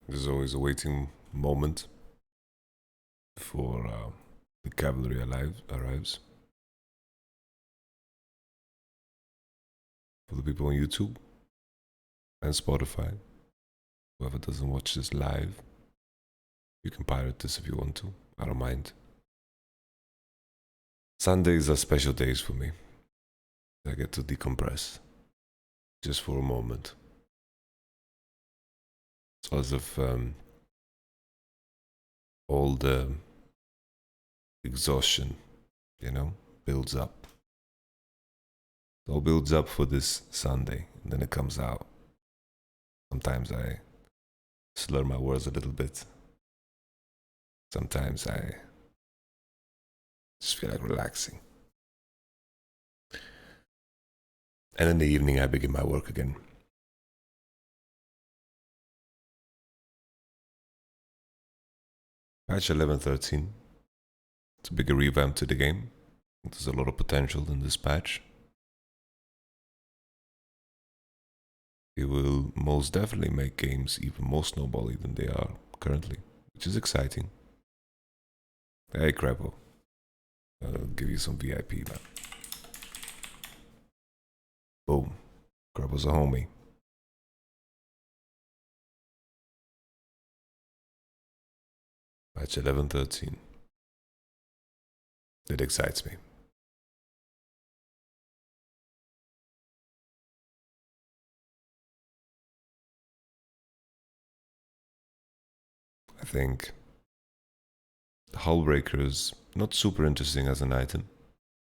There's always a waiting moment before the cavalry arrives. For the people on YouTube and Spotify, whoever doesn't watch this live, you can pirate this if you want to. I don't mind. Sundays are special days for me. I get to decompress just for a moment. It's as if all the exhaustion, builds up. It all builds up for this Sunday, and then it comes out. Sometimes I slur my words a little bit. Sometimes I just feel like relaxing. And in the evening, I begin my work again. Patch 11.13. It's a bigger revamp to the game. There's a lot of potential in this patch. It will most definitely make games even more snowbally than they are currently, which is exciting. Hey, Crabbo. I'll give you some VIP, man. Boom. Crabbo's a homie. Patch 11.13. It excites me. I think Hullbreaker is not super interesting as an item.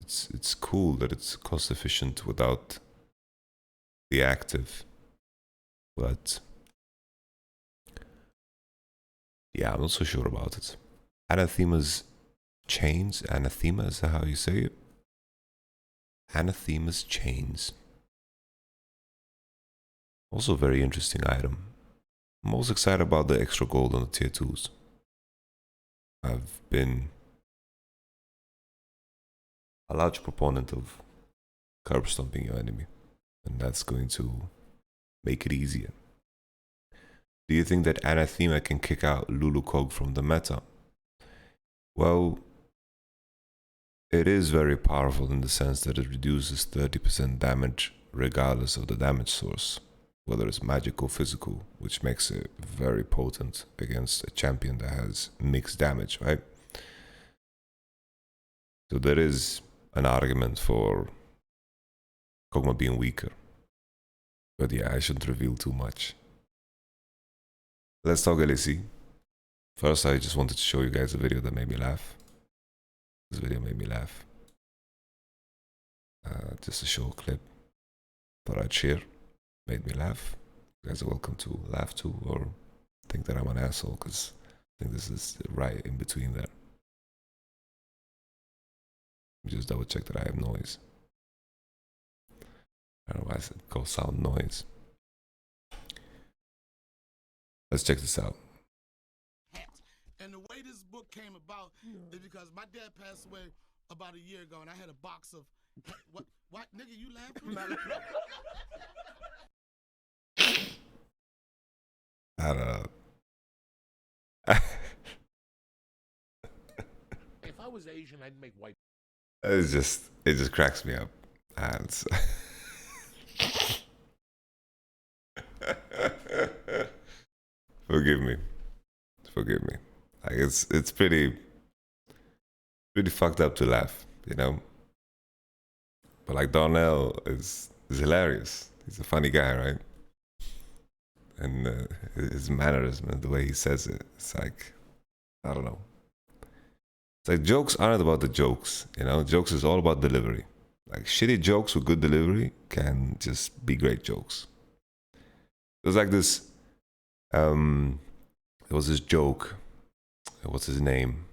It's cool that it's cost efficient without the active, but yeah, I'm not so sure about it. Anathema's chains. Anathema, is that how you say it? Anathema's chains. Also a very interesting item. I'm most excited about the extra gold on the tier 2s. I've been a large proponent of curb stomping your enemy, and that's going to make it easier. Do you think that Anathema can kick out Lulu Cog from the meta? Well, it is very powerful in the sense that it reduces 30% damage regardless of the damage source, whether it's magic or physical, which makes it very potent against a champion that has mixed damage, right? So there is an argument for Kog'Maw being weaker. But yeah, I shouldn't reveal too much. Let's talk LEC. First, I just wanted to show you guys a video that made me laugh. This video made me laugh. Just a short clip. Thought I'd share. Made me laugh. You guys are welcome to laugh too, or think that I'm an asshole, because I think this is right in between there. Just double check that I have noise. I don't know why I said call sound noise. Let's check this out. And the way this book came about is because my dad passed away about a year ago, and I had a box of what nigga you laughing? I don't know. If I was Asian, I'd make white. It just cracks me up. And forgive me. Like it's pretty fucked up to laugh, But like Darnell is hilarious. He's a funny guy, right? And his mannerism, the way he says it, it's like, I don't know. It's like jokes aren't about the jokes, Jokes is all about delivery. Like shitty jokes with good delivery can just be great jokes. There's like this, there was this joke. What's his name?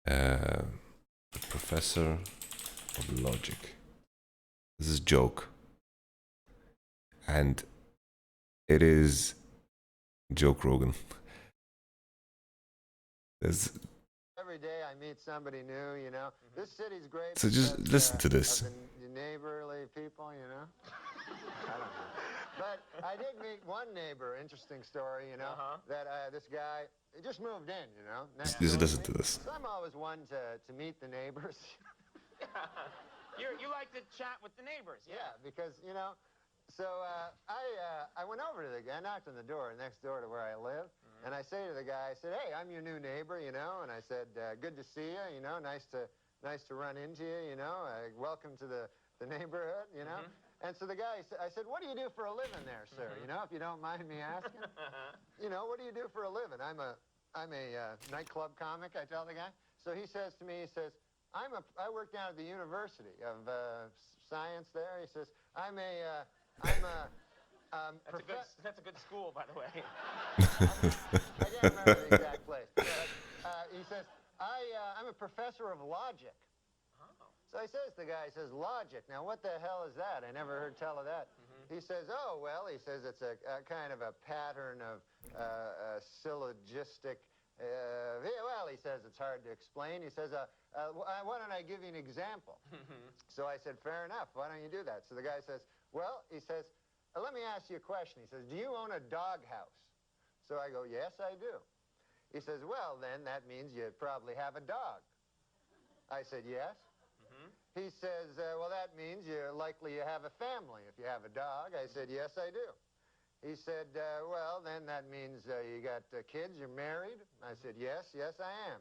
The professor of logic. This is joke. And it is Joke Rogan. There's every day I meet somebody new, you know. This city's great. So just because, listen to this. Of the neighborly people, you know. I don't know. But I did meet one neighbor, interesting story, you know, that this guy, he just moved in, you know. Just listen to this. So I'm always one to meet the neighbors. You like to chat with the neighbors, Yeah, because, you know, so I went over to the guy, I knocked on the door, next door to where I live, and I say to the guy, I said, hey, I'm your new neighbor, you know, and I said, good to see you, you know, nice to run into you, you know, welcome to the neighborhood, you know. And so the guy, I said, what do you do for a living there, sir? You know, if you don't mind me asking. You know, what do you do for a living? I'm a nightclub comic, I tell the guy. So he says to me, he says, I work down at the University of Science there. He says, that's a good school, by the way. I can't remember the exact place. He says, I'm a professor of logic. So he says, the guy says, logic. Now, what the hell is that? I never heard tell of that. He says, oh, well, he says it's a kind of a pattern of syllogistic. Well, he says it's hard to explain. He says, why don't I give you an example? So I said, fair enough. Why don't you do that? So the guy says, well, he says, let me ask you a question. He says, do you own a doghouse? So I go, yes, I do. He says, well, then that means you probably have a dog. I said, yes. He says, well, that means you're likely to have a family if you have a dog. I said, yes, I do. He said, well, then that means you got kids, you're married. I said, yes, I am.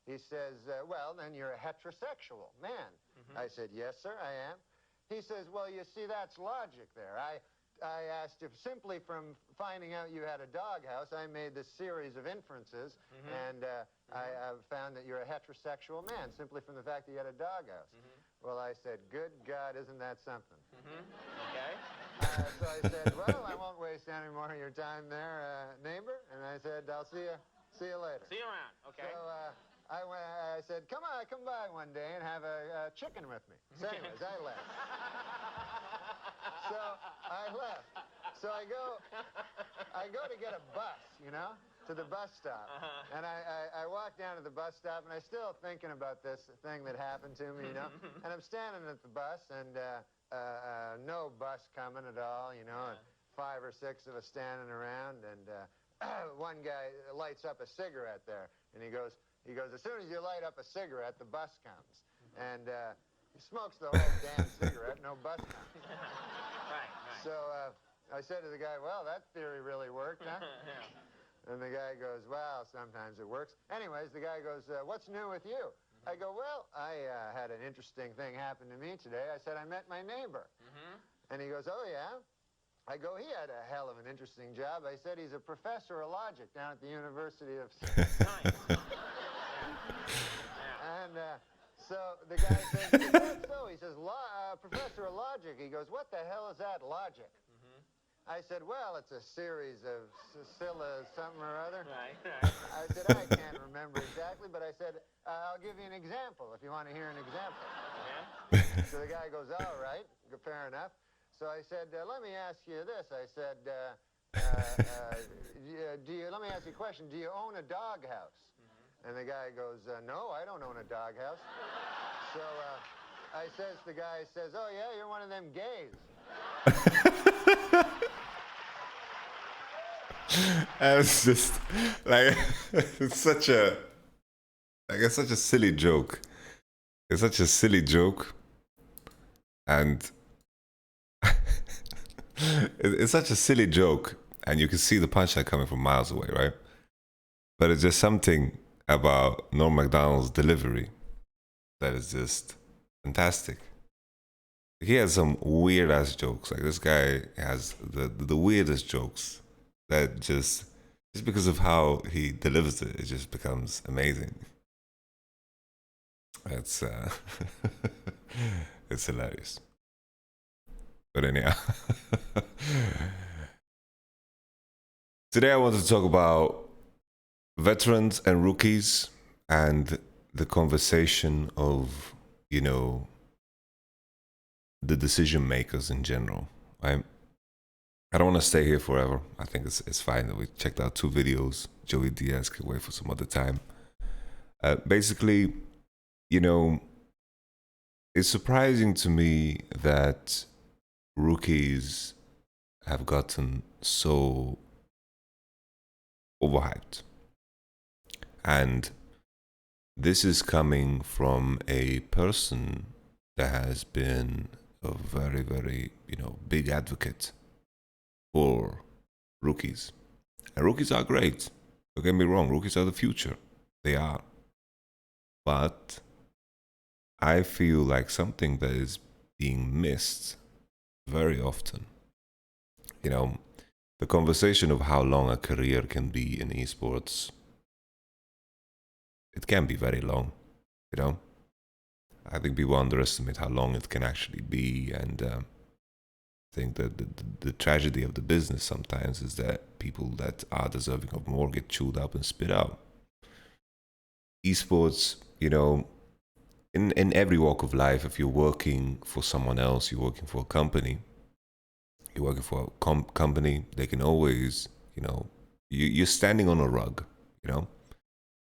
He says, well, then you're a heterosexual man. I said, yes, sir, I am. He says, well, you see, that's logic there. I asked if simply from finding out you had a doghouse, I made this series of inferences, and I found that you're a heterosexual man simply from the fact that you had a doghouse. Well, I said, good God, isn't that something? Okay. So I said, well, I won't waste any more of your time there, neighbor. And I said, I'll see you later. See you around, okay. So I said, come by one day and have a chicken with me. So anyways, I left. So I left. So I go to get a bus, you know, to the bus stop. And I walk down to the bus stop, and I'm still thinking about this thing that happened to me, you know. And I'm standing at the bus, and no bus coming at all, you know, and 5 or 6 of us standing around, and one guy lights up a cigarette there, and he goes, as soon as you light up a cigarette, the bus comes. And he smokes the whole damn cigarette, no bus comes. Right. So I said to the guy, well, that theory really worked, huh? And the guy goes, well, sometimes it works. Anyways, the guy goes, what's new with you? I go, well, I had an interesting thing happen to me today. I said, I met my neighbor. And he goes, oh, yeah? I go, he had a hell of an interesting job. I said, he's a professor of logic down at the University of Science. And so the guy says, is that so? He says, professor of logic. He goes, what the hell is that, logic? I said, well, it's a series of something or other. Right. I said, I can't remember exactly, but I said, I'll give you an example if you want to hear an example. So the guy goes, all right, fair enough. So I said, let me ask you this. I said, let me ask you a question. Do you own a doghouse? And the guy goes, no, I don't own a doghouse. So the guy says, oh, yeah, you're one of them gays. And it's just like it's such a silly joke. It's such a silly joke, and it's such a silly joke, and you can see the punchline coming from miles away, right? But it's just something about Norm Macdonald's delivery that is just fantastic. He has some weird ass jokes. Like this guy has the weirdest jokes that just because of how he delivers it just becomes amazing. It's it's hilarious. But anyhow, today I want to talk about veterans and rookies and the conversation of, you know, the decision makers in general. I don't want to stay here forever. I think it's fine that we checked out 2 videos. Joey Diaz can wait for some other time. Basically, you know, it's surprising to me that rookies have gotten so overhyped. And this is coming from a person that has been a very, very, big advocate for rookies. And rookies are great. Don't get me wrong, rookies are the future. They are. But I feel like something that is being missed very often. The conversation of how long a career can be in esports, it can be very long. I think people underestimate how long it can actually be, and I think that the tragedy of the business sometimes is that people that are deserving of more get chewed up and spit out. Esports, in every walk of life, if you're working for someone else, you're working for a company, you're working for a company, they can always, you're standing on a rug, You're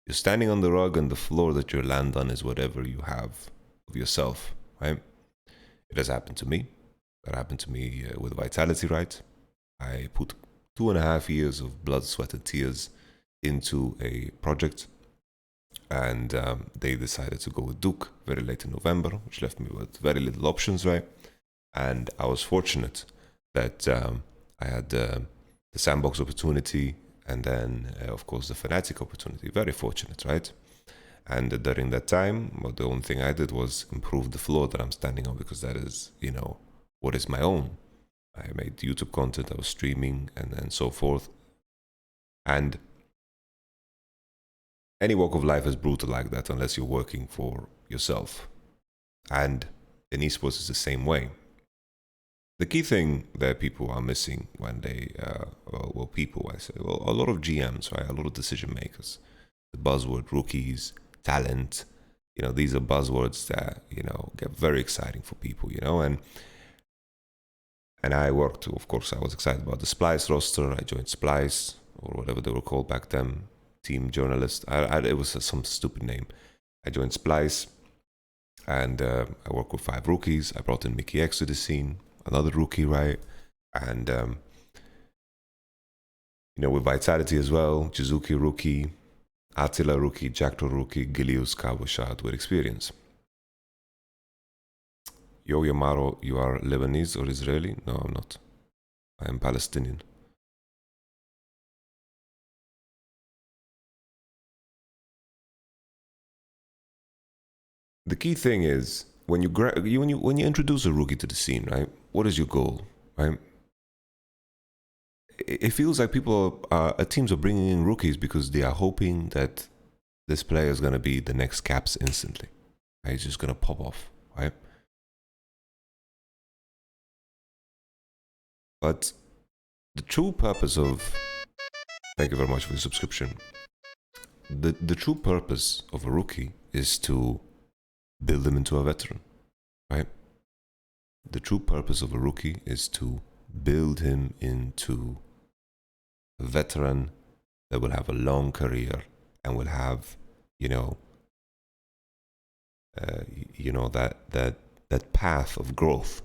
standing on the rug, and the floor that you land on is whatever you have of yourself, right? It has happened to me. That happened to me with Vitality, right? I put 2.5 years of blood, sweat, and tears into a project, and they decided to go with Duke very late in November, which left me with very little options, right? And I was fortunate that I had the sandbox opportunity, and then, of course, the Fnatic opportunity. Very fortunate, right? And during that time, the only thing I did was improve the floor that I'm standing on, because that is, what is my own. I made YouTube content, I was streaming, and so forth. And any walk of life is brutal like that unless you're working for yourself. And in esports, it's the same way. The key thing that people are missing when they, a lot of GMs, right? A lot of decision makers. The buzzword rookies, talent, these are buzzwords that, get very exciting for people, and I worked, of course, I was excited about the Splice roster. I joined Splice, or whatever they were called back then, team journalist. It was some stupid name. I joined Splice, and I worked with 5 rookies. I brought in Mickey X to the scene, another rookie, right? And, with Vitality as well, Jizuki rookie, Attila rookie, Jackdaw rookie, Gilius Kabushad with experience. Yo, Yamato, you are Lebanese or Israeli? No, I'm not. I am Palestinian. The key thing is, when you introduce a rookie to the scene, right? What is your goal, right? It feels like teams are bringing in rookies because they are hoping that this player is going to be the next Caps instantly. Right? He's just going to pop off, right? But the true purpose of... Thank you very much for your subscription. The true purpose of a rookie is to build him into a veteran, right? The true purpose of a rookie is to build him into a veteran that will have a long career and will have, that path of growth.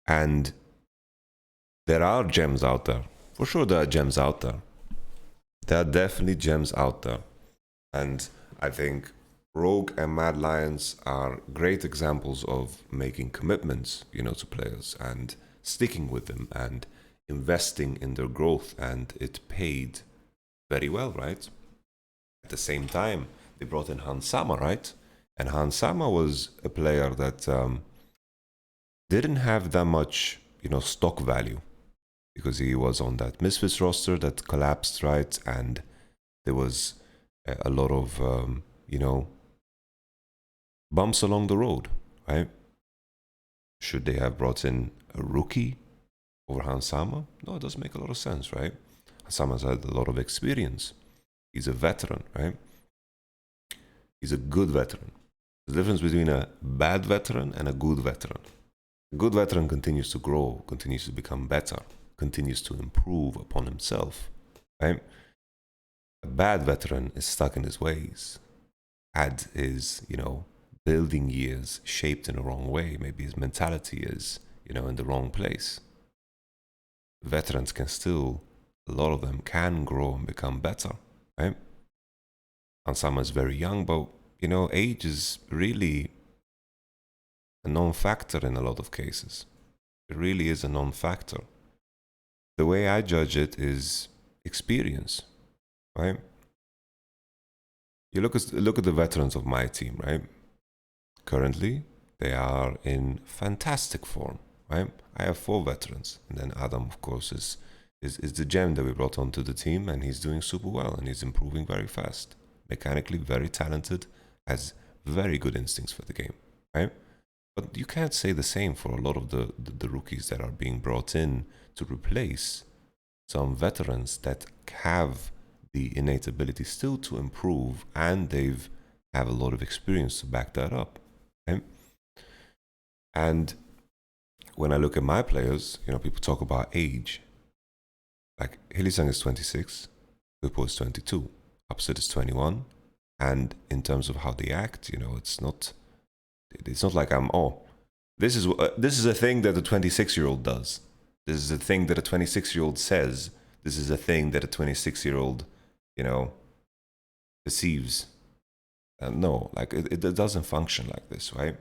And there are gems out there. For sure there are gems out there. There are definitely gems out there. And I think Rogue and Mad Lions are great examples of making commitments, to players and sticking with them and investing in their growth, and it paid very well, right? At the same time, they brought in Hansama, right? And Hansama was a player that didn't have that much, stock value, because he was on that Misfits roster that collapsed, right? And there was a lot of, bumps along the road, right? Should they have brought in a rookie over Hansama? No, it doesn't make a lot of sense, right? Hansama's had a lot of experience. He's a veteran, right? He's a good veteran. There's a difference between a bad veteran and a good veteran. A good veteran continues to grow, continues to become better, continues to improve upon himself, right? A bad veteran is stuck in his ways, had his, building years shaped in the wrong way. Maybe his mentality is, in the wrong place. Veterans can still, a lot of them can grow and become better, right? And some is very young, but, age is really a non-factor in a lot of cases. It really is a non-factor. The way I judge it is experience, right? You look at the veterans of my team, right? Currently, they are in fantastic form, right? I have 4 veterans, and then Adam, of course, is the gem that we brought onto the team, and he's doing super well, and he's improving very fast. Mechanically, very talented, has very good instincts for the game, right? But you can't say the same for a lot of the rookies that are being brought in to replace some veterans that have the innate ability still to improve, and they've have a lot of experience to back that up, right? And when I look at my players, people talk about age. Like Hylissang is 26, Bwipo is 22, Upset is 21, and in terms of how they act, it's not like this is a thing that a 26-year-old does. This is a thing that a 26-year-old says. This is a thing that a 26-year-old, perceives. No, like it doesn't function like this, right?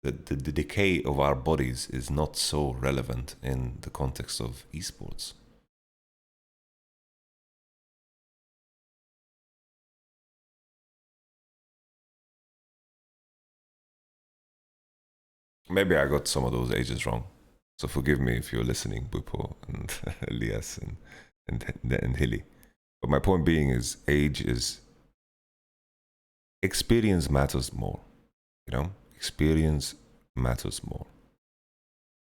The decay of our bodies is not so relevant in the context of esports. Maybe I got some of those ages wrong, so forgive me if you're listening, Bwipo and Elias and Hilly. But my point being is, experience matters more. Experience matters more.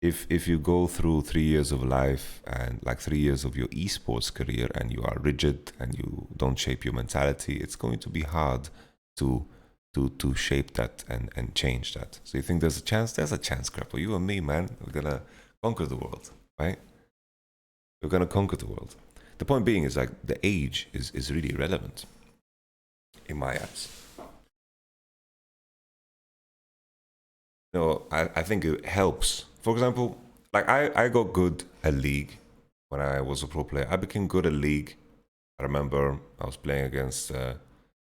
If you go through 3 years of life and like 3 years of your esports career and you are rigid and you don't shape your mentality, it's going to be hard to shape that and change that. So you think there's a chance? There's a chance, Crapper. You and me, man, we're gonna conquer the world, right? We're gonna conquer the world. The point being is like the age is really relevant in my eyes. I think it helps. For example, like I got good at League when I was a pro player. I became good at League. I remember I was playing against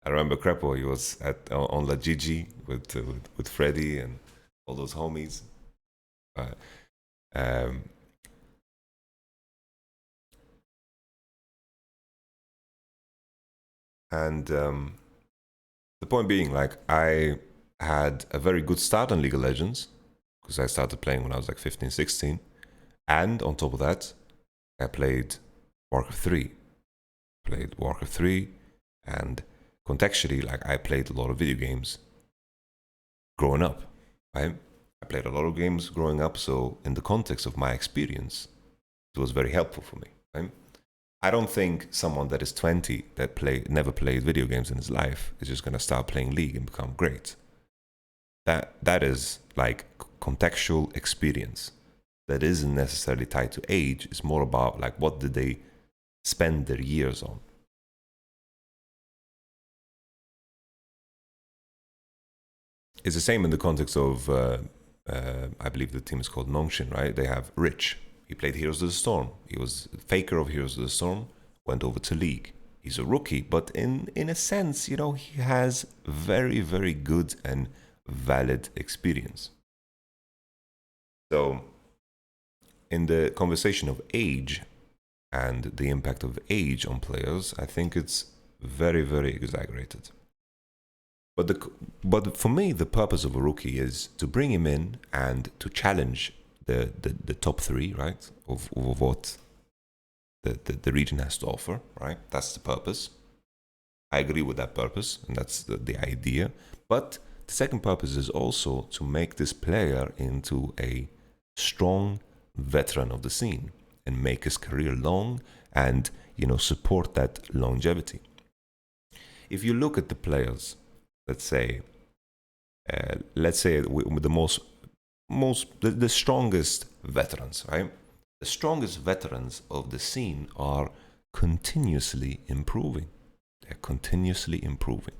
I remember Crepo, he was on La Gigi with Freddy and all those homies. The point being, like, I had a very good start on League of Legends because I started playing when I was like 15, 16. And on top of that, I played Warcraft 3. And contextually, like, I played a lot of video games growing up, right? I played a lot of games growing up, so in the context of my experience, it was very helpful for me, right? I don't think someone that is 20 that never played video games in his life is just going to start playing League and become great. That is like contextual experience. That isn't necessarily tied to age. It's more about like what did they spend their years on. It's the same in the context of, I believe the team is called Nongxin, right? They have Rich. He played Heroes of the Storm. He was faker of Heroes of the Storm, went over to League. He's a rookie, but in a sense, you know, he has very, very good and valid experience. So, in the conversation of age and the impact of age on players, I think it's very, very exaggerated. But for me, the purpose of a rookie is to bring him in and to challenge the top three, right, of what the region has to offer, right? That's the purpose. I agree with that purpose, and that's the idea. But the second purpose is also to make this player into a strong veteran of the scene and make his career long and, you know, support that longevity. If you look at the players, let's say the the strongest veterans, right? The strongest veterans of the scene are continuously improving. They're continuously improving.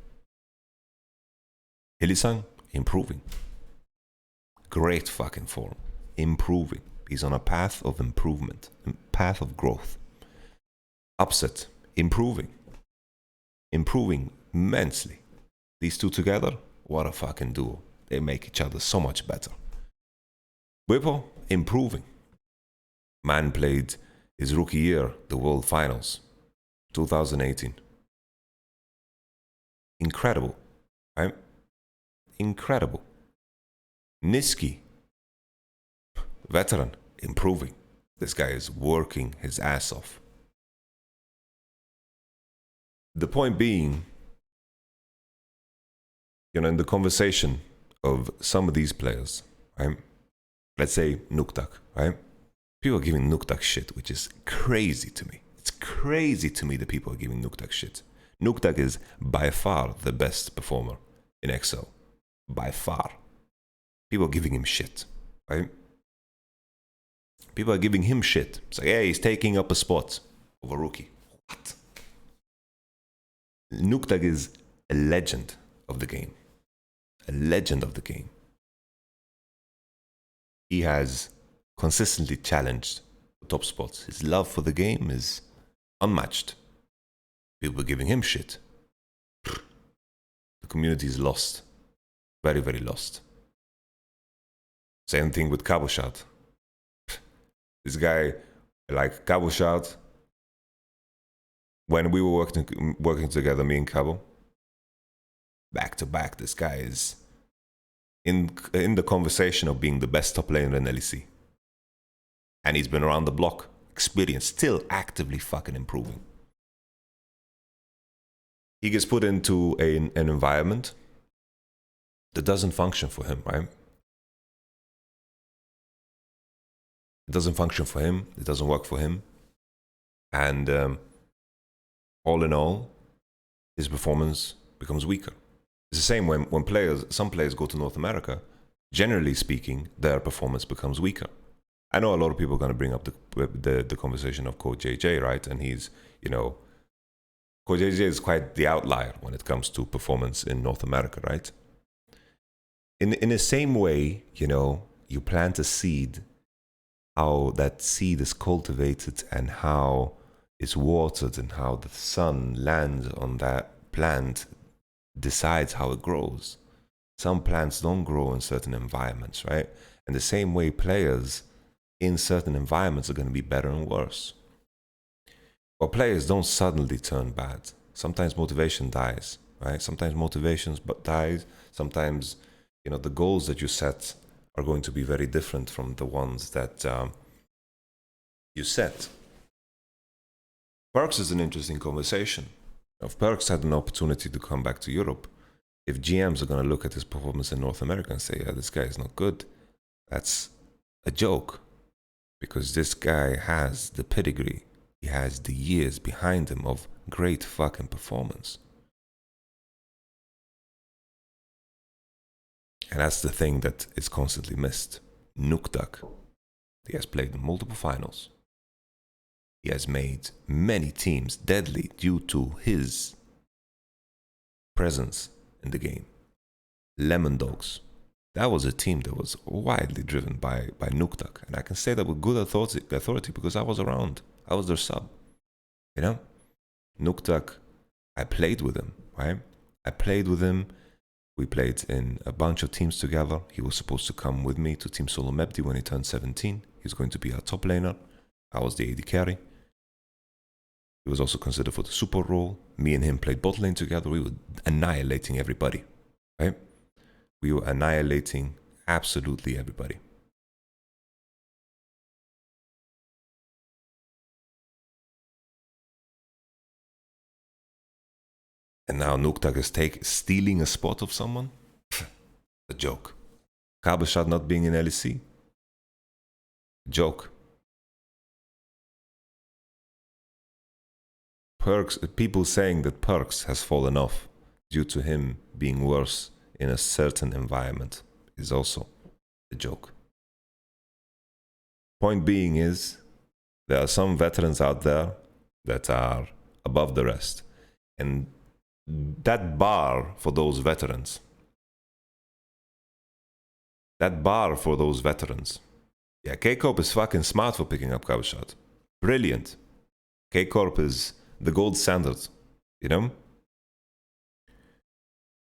Hilly-san, improving. Great fucking form. Improving. He's on a path of improvement, path of growth. Upset, improving. Improving immensely. These two together, what a fucking duo. They make each other so much better. Whippo, improving. Man played his rookie year, the World Finals, 2018. Incredible, right? Incredible. Nisqy, veteran, improving. This guy is working his ass off. The point being, you know, in the conversation of some of these players, right? Let's say Nukeduck, right? People are giving Nukeduck shit, which is crazy to me. It's crazy to me that people are giving Nukeduck shit. Nukeduck is by far the best performer in XL. By far. People are giving him shit, right? People are giving him shit. It's like, hey, he's taking up a spot of a rookie. What? Nukeduck is a legend of the game. A legend of the game. He has consistently challenged the top spots. His love for the game is unmatched. People are giving him shit. The community is lost. Very, very lost. Same thing with Caboshot. This guy, like Caboshot, when we were working together, me and Cabo, back to back, this guy is in the conversation of being the best top laner in LEC. And he's been around the block, experienced, still actively fucking improving. He gets put into an environment that doesn't function for him, right? It doesn't function for him. It doesn't work for him. And all in all, his performance becomes weaker. It's the same when some players go to North America, generally speaking, their performance becomes weaker. I know a lot of people are going to bring up the conversation of Coach JJ, right? And he's, you know, Coach JJ is quite the outlier when it comes to performance in North America, right? In the same way, you know, you plant a seed, how that seed is cultivated and how it's watered and how the sun lands on that plant decides how it grows. Some plants don't grow in certain environments, right? And the same way players in certain environments are going to be better and worse. But players don't suddenly turn bad. Sometimes motivation dies, right? Sometimes motivation dies. Sometimes, you know, the goals that you set are going to be very different from the ones that you set. Perkz is an interesting conversation. If Perkz had an opportunity to come back to Europe, if GMs are going to look at his performance in North America and say, yeah, this guy is not good, that's a joke. Because this guy has the pedigree, he has the years behind him of great fucking performance. And that's the thing that is constantly missed. Nukeduck, he has played in multiple finals. He has made many teams deadly due to his presence in the game. Lemon Dogs, that was a team that was widely driven by Nukeduck. And I can say that with good authority because I was around. I was their sub. You know? Nukeduck, I played with him, right? I played with him. We played in a bunch of teams together. He was supposed to come with me to Team Solo Mepdi when he turned 17. He was going to be our top laner. I was the AD carry. He was also considered for the support role. Me and him played bot lane together. We were annihilating everybody, right? We were annihilating absolutely everybody. And now Nukeduck is stealing a spot of someone? A joke. Caboshot not being in LEC? Joke. Perkz, people saying that Perkz has fallen off due to him being worse in a certain environment is also a joke. Point being is, there are some veterans out there that are above the rest. And that bar for those veterans, yeah, K-Corp is fucking smart for picking up cover shot. Brilliant. K-Corp is the gold standard, you know?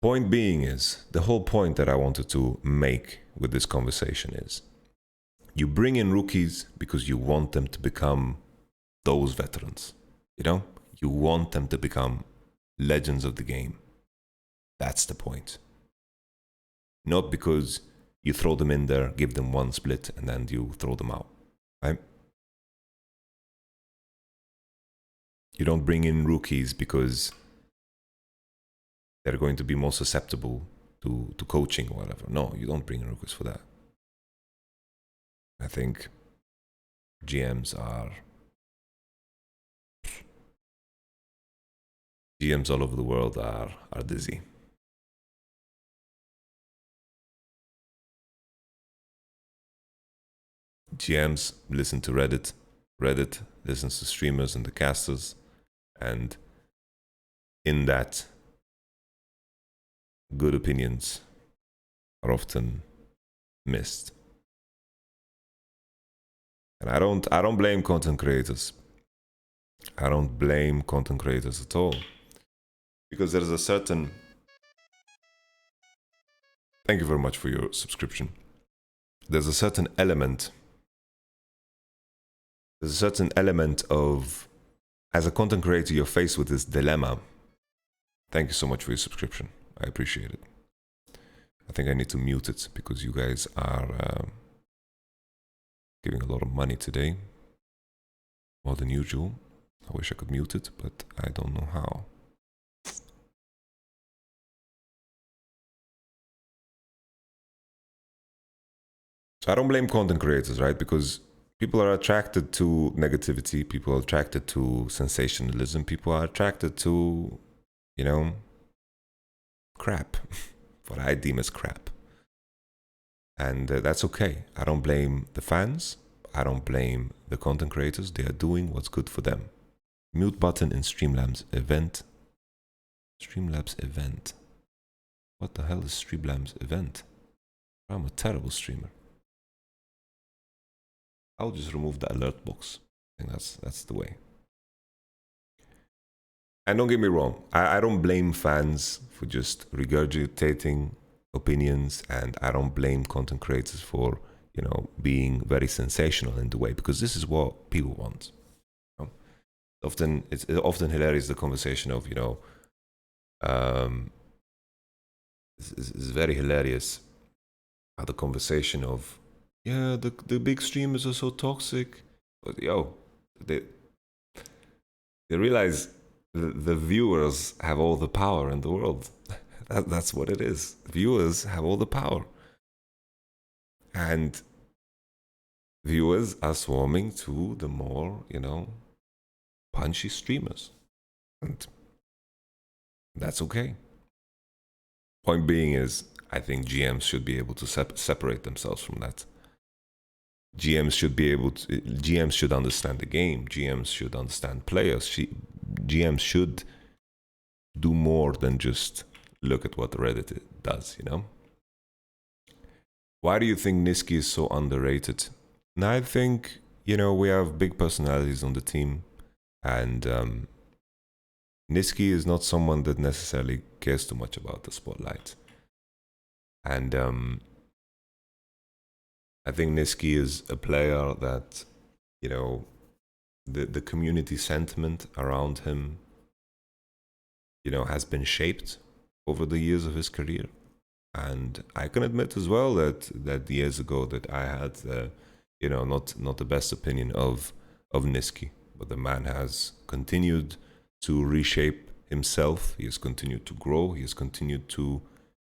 Point being is, the whole point that I wanted to make with this conversation is, you bring in rookies because you want them to become those veterans, you know? You want them to become legends of the game. That's the point. Not because you throw them in there, give them one split, and then you throw them out, right? You don't bring in rookies because they're going to be more susceptible to coaching or whatever. No, you don't bring in rookies for that. I think GMs all over the world are dizzy. GMs listen to Reddit. Reddit listens to streamers and the casters. And in that, good opinions are often missed. And I don't blame content creators. I don't blame content creators at all. Because there's a certain... Thank you very much for your subscription. There's a certain element of, as a content creator, you're faced with this dilemma. Thank you so much for your subscription. I appreciate it. I think I need to mute it because you guys are giving a lot of money today. More than usual. I wish I could mute it, but I don't know how. So I don't blame content creators, right? Because people are attracted to negativity. People are attracted to sensationalism. People are attracted to, you know, crap. What I deem as crap. And that's okay. I don't blame the fans. I don't blame the content creators. They are doing what's good for them. Mute button in Streamlabs event. Streamlabs event. What the hell is Streamlabs event? I'm a terrible streamer. I'll just remove the alert box. I think that's the way. And don't get me wrong, I don't blame fans for just regurgitating opinions, and I don't blame content creators for, you know, being very sensational in the way, because this is what people want. You know? It's often hilarious, the conversation of, you know, it's very hilarious how the conversation of, yeah, the big streamers are so toxic, but yo, they realize the viewers have all the power in the world. That's what it is. Viewers have all the power. And viewers are swarming to the more, you know, punchy streamers. And that's okay. Point being is, I think GMs should be able to separate themselves from that. GMs should understand the game. GMs should understand players. GMs should do more than just look at what Reddit does, you know? Why do you think Nisqy is so underrated? And I think, you know, we have big personalities on the team, and Nisqy is not someone that necessarily cares too much about the spotlight. And I think Nisqy is a player that, you know, the community sentiment around him, you know, has been shaped over the years of his career. And I can admit as well that years ago that I had, you know, not the best opinion of Nisqy, but the man has continued to reshape himself. He has continued to grow. He has continued to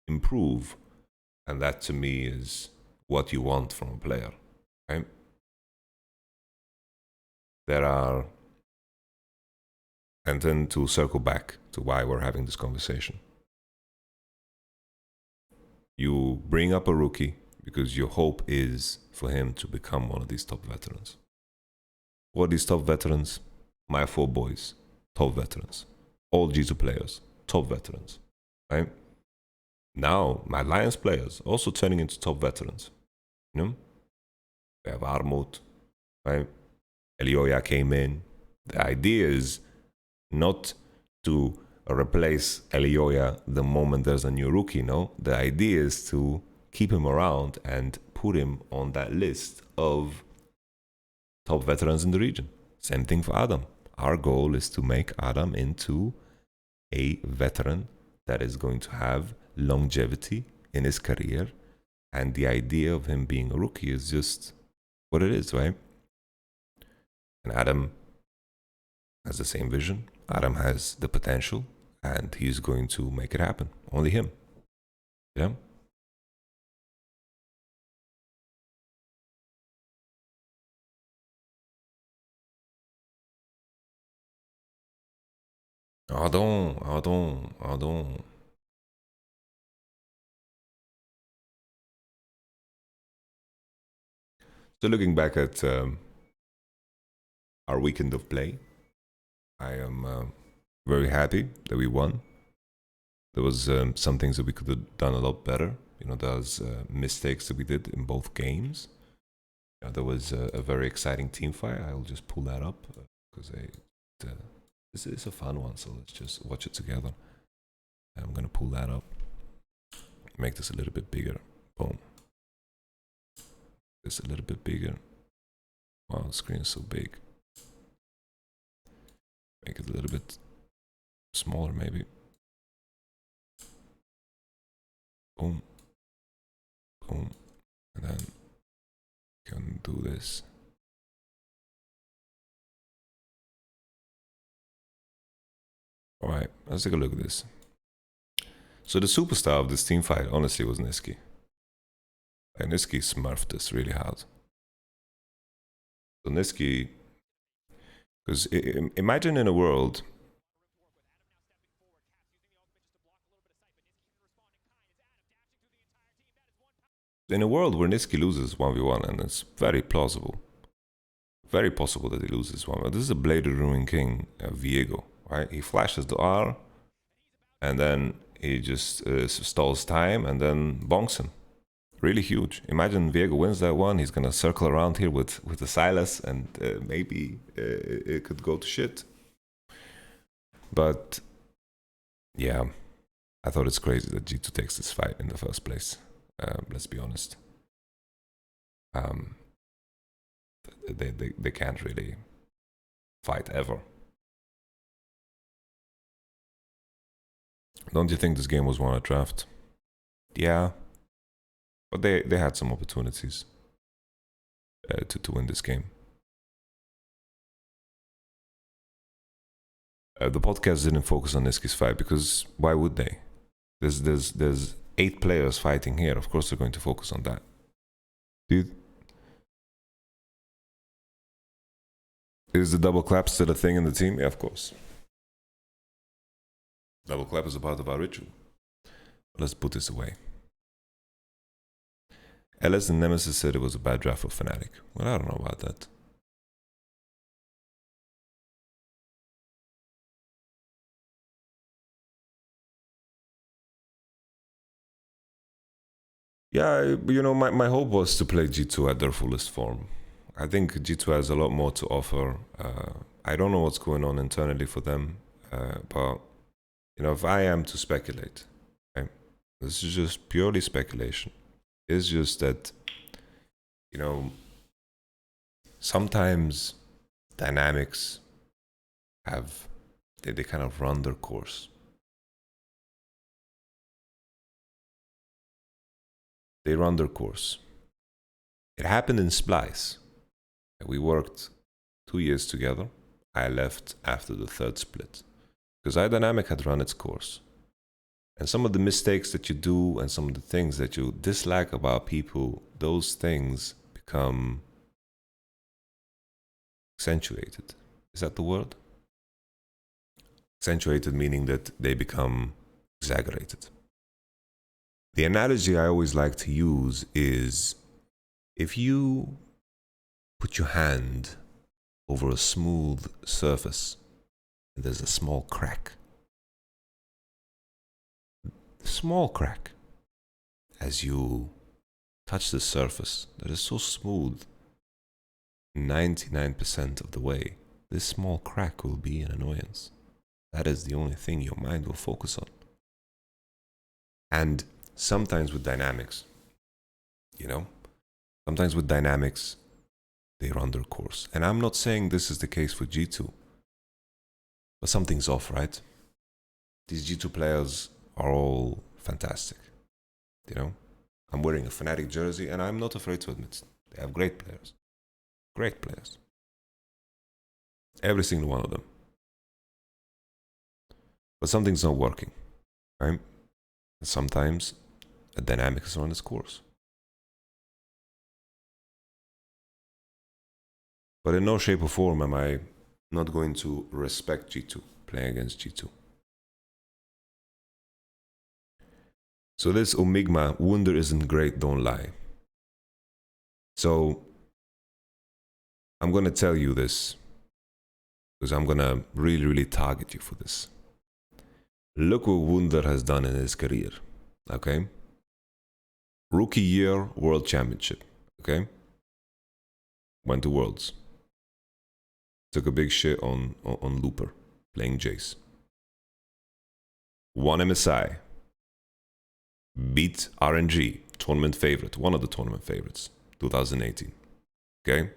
improve. And that to me is what you want from a player, right? And then to circle back to why we're having this conversation. You bring up a rookie because your hope is for him to become one of these top veterans. What are these top veterans? My 4 boys, top veterans. All G2 players, top veterans, right? Now, my Lions players also turning into top veterans. You know? We have Armut, right? Elioya came in. The idea is not to replace Elioya the moment there's a new rookie, no? The idea is to keep him around and put him on that list of top veterans in the region. Same thing for Adam. Our goal is to make Adam into a veteran that is going to have longevity in his career. And the idea of him being a rookie is just what it is, right? And Adam has the same vision. Adam has the potential, and he's going to make it happen. Only him. Yeah? Pardon. So looking back at our weekend of play, I am very happy that we won. There was some things that we could have done a lot better. You know, there's mistakes that we did in both games. There was a very exciting team fight. I'll just pull that up because this is a fun one, so let's just watch it together. I'm gonna pull that up, make this a little bit bigger. Boom. This a little bit bigger. Wow, the screen is so big. Make it a little bit smaller, maybe. Boom. Boom. And then can do this. Alright, let's take a look at this. So the superstar of this team fight, honestly, was Nisqy. And Nisqy smurfed this really hard. So Nisqy, because imagine in a world where Nisqy loses 1v1, and it's very plausible, very possible that he loses 1v1. This is a Bladed Ruin King, Viego, right? He flashes the R, and then he just stalls time, and then bonks him. Really huge. Imagine Viego wins that one, he's gonna circle around here with the Silas, and maybe it could go to shit. But, yeah, I thought it's crazy that G2 takes this fight in the first place. Let's be honest. They can't really fight ever. Don't you think this game was won at draft? Yeah, but they had some opportunities to win this game. The podcast didn't focus on Nisqy's fight because why would they? There's 8 players fighting here. Of course they're going to focus on that. Dude. Is the double clap still a thing in the team? Yeah, of course. Double clap is a part of our ritual. Let's put this away. LS and Nemesis said it was a bad draft for Fnatic. Well, I don't know about that. Yeah, you know, my hope was to play G2 at their fullest form. I think G2 has a lot more to offer. I don't know what's going on internally for them, but, you know, if I am to speculate, right, this is just purely speculation. It's just that, you know, sometimes dynamics have, they kind of run their course. They run their course. It happened in Splice. We worked 2 years together. I left after the 3rd split because iDynamic had run its course. And some of the mistakes that you do and some of the things that you dislike about people, those things become accentuated. Is that the word? Accentuated meaning that they become exaggerated. The analogy I always like to use is if you put your hand over a smooth surface and there's a small crack. Small crack. As you touch the surface that is so smooth, 99% of the way, this small crack will be an annoyance. That is the only thing your mind will focus on. And sometimes with dynamics, sometimes with dynamics, they run their course. And I'm not saying this is the case for G2, but something's off, right? These G2 players are all fantastic. I'm wearing a Fnatic jersey and I'm not afraid to admit it. They have great players. Great players. Every single one of them. But something's not working, right? Sometimes a dynamic is run its course. But in no shape or form am I not going to respect G2, playing against G2. So this Omigma, Wunder isn't great, don't lie. So I'm going to tell you this, because I'm going to really target you for this. Look what Wunder has done in his career, okay? Rookie year, World Championship, okay? Went to Worlds. Took a big shit on Looper, playing Jace. Won MSI. Beat RNG, tournament favorite, one of the tournament favorites, 2018. Okay?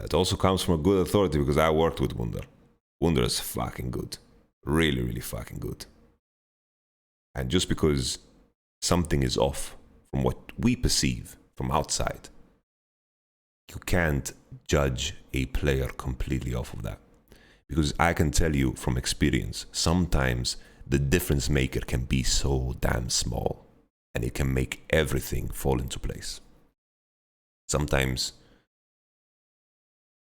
It also comes from a good authority because I worked with Wunder. Wunder is fucking good. Really fucking good. And just because something is off from what we perceive from outside, you can't judge a player completely off of that. Because I can tell you from experience, sometimes the difference maker can be so damn small and it can make everything fall into place. Sometimes,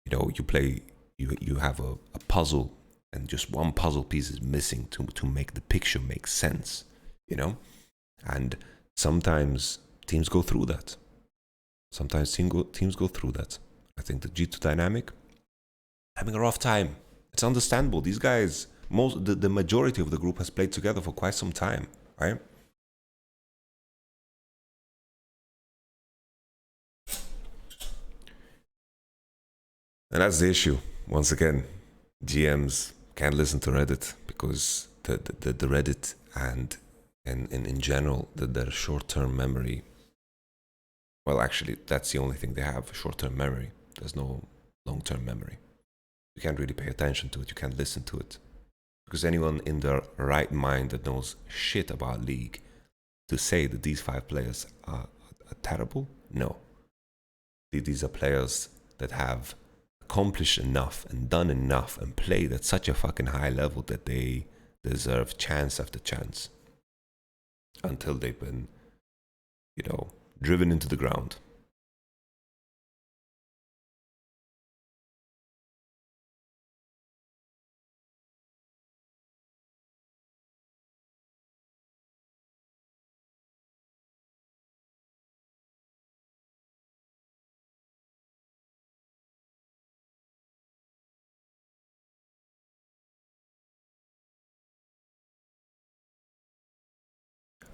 you have a puzzle and just one puzzle piece is missing to make the picture make sense, And sometimes teams go through that. Sometimes teams go through that. I think the G2 dynamic, having a rough time. It's understandable. These guys, the majority of the group has played together for quite some time, right? And that's the issue. Once again, GMs can't listen to Reddit because the Reddit and in general, their short-term memory. Well, actually, that's the only thing they have, short-term memory. There's no long-term memory. You can't really pay attention to it. You can't listen to it. Because anyone in their right mind that knows shit about League to say that these 5 players are terrible? No. These are players that have accomplished enough and done enough and played at such a fucking high level that they deserve chance after chance. Until they've been, driven into the ground.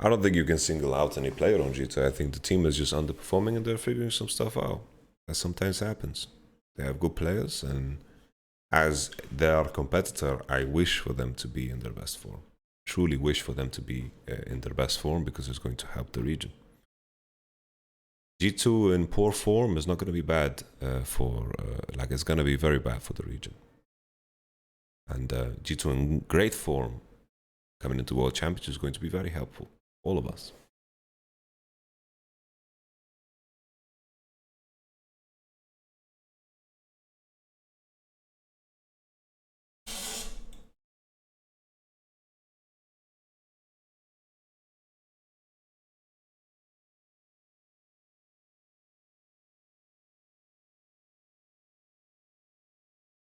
I don't think you can single out any player on G2. I think the team is just underperforming and they're figuring some stuff out. That sometimes happens. They have good players, and as their competitor, I wish for them to be in their best form. Truly wish for them to be in their best form because it's going to help the region. G2 in poor form is not going to be bad it's going to be very bad for the region. And G2 in great form coming into World Championship is going to be very helpful. All of us.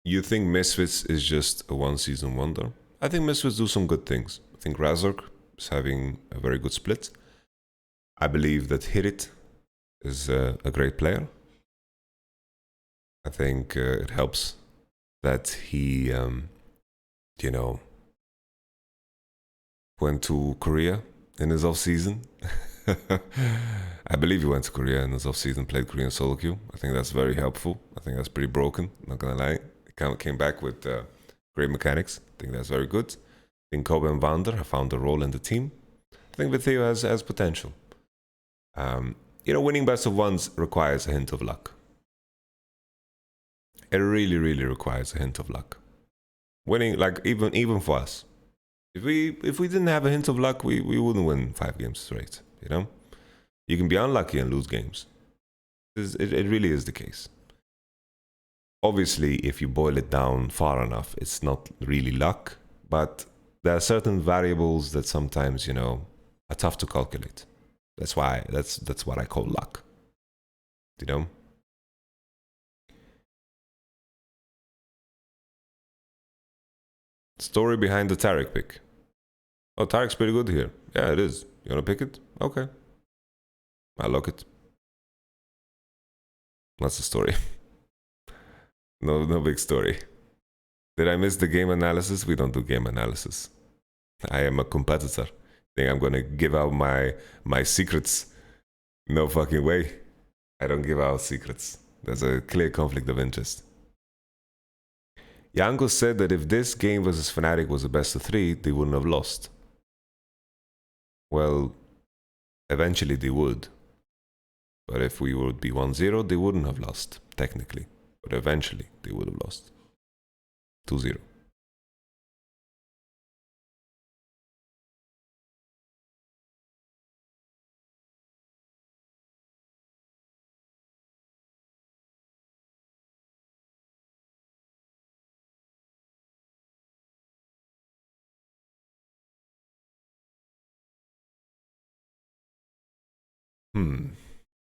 You think Misfits is just a one-season wonder? I think Misfits do some good things. I think Razork is having a very good split. I believe that Hirit is a great player. I think it helps that he, you know, went to Korea in his off season. I believe he went to Korea in his off season, played Korean solo queue. I think that's very helpful. I think that's pretty broken, not gonna lie. He came back with great mechanics. I think that's very good. I think Kobe and Vander have found a role in the team. I think Vitheo has potential. Winning best of ones requires a hint of luck. It really, really requires a hint of luck. Winning, like even for us, if we didn't have a hint of luck, we wouldn't win 5 games straight. You can be unlucky and lose games. It really is the case. Obviously, if you boil it down far enough, it's not really luck, but there are certain variables that sometimes are tough to calculate. That's what I call luck. Story behind the Taric pick. Oh, Taric's pretty good here. Yeah, it is. You wanna pick it? Okay. I'll lock it. That's the story. No big story. Did I miss the game analysis? We don't do game analysis. I am a competitor. Think I'm gonna give out my secrets? No fucking way. I don't give out secrets. There's a clear conflict of interest. Yanko said that if this game versus Fnatic was a best of 3, they wouldn't have lost. Well, eventually they would. But if we would be 1-0, they wouldn't have lost, technically. But eventually they would have lost. 2-0.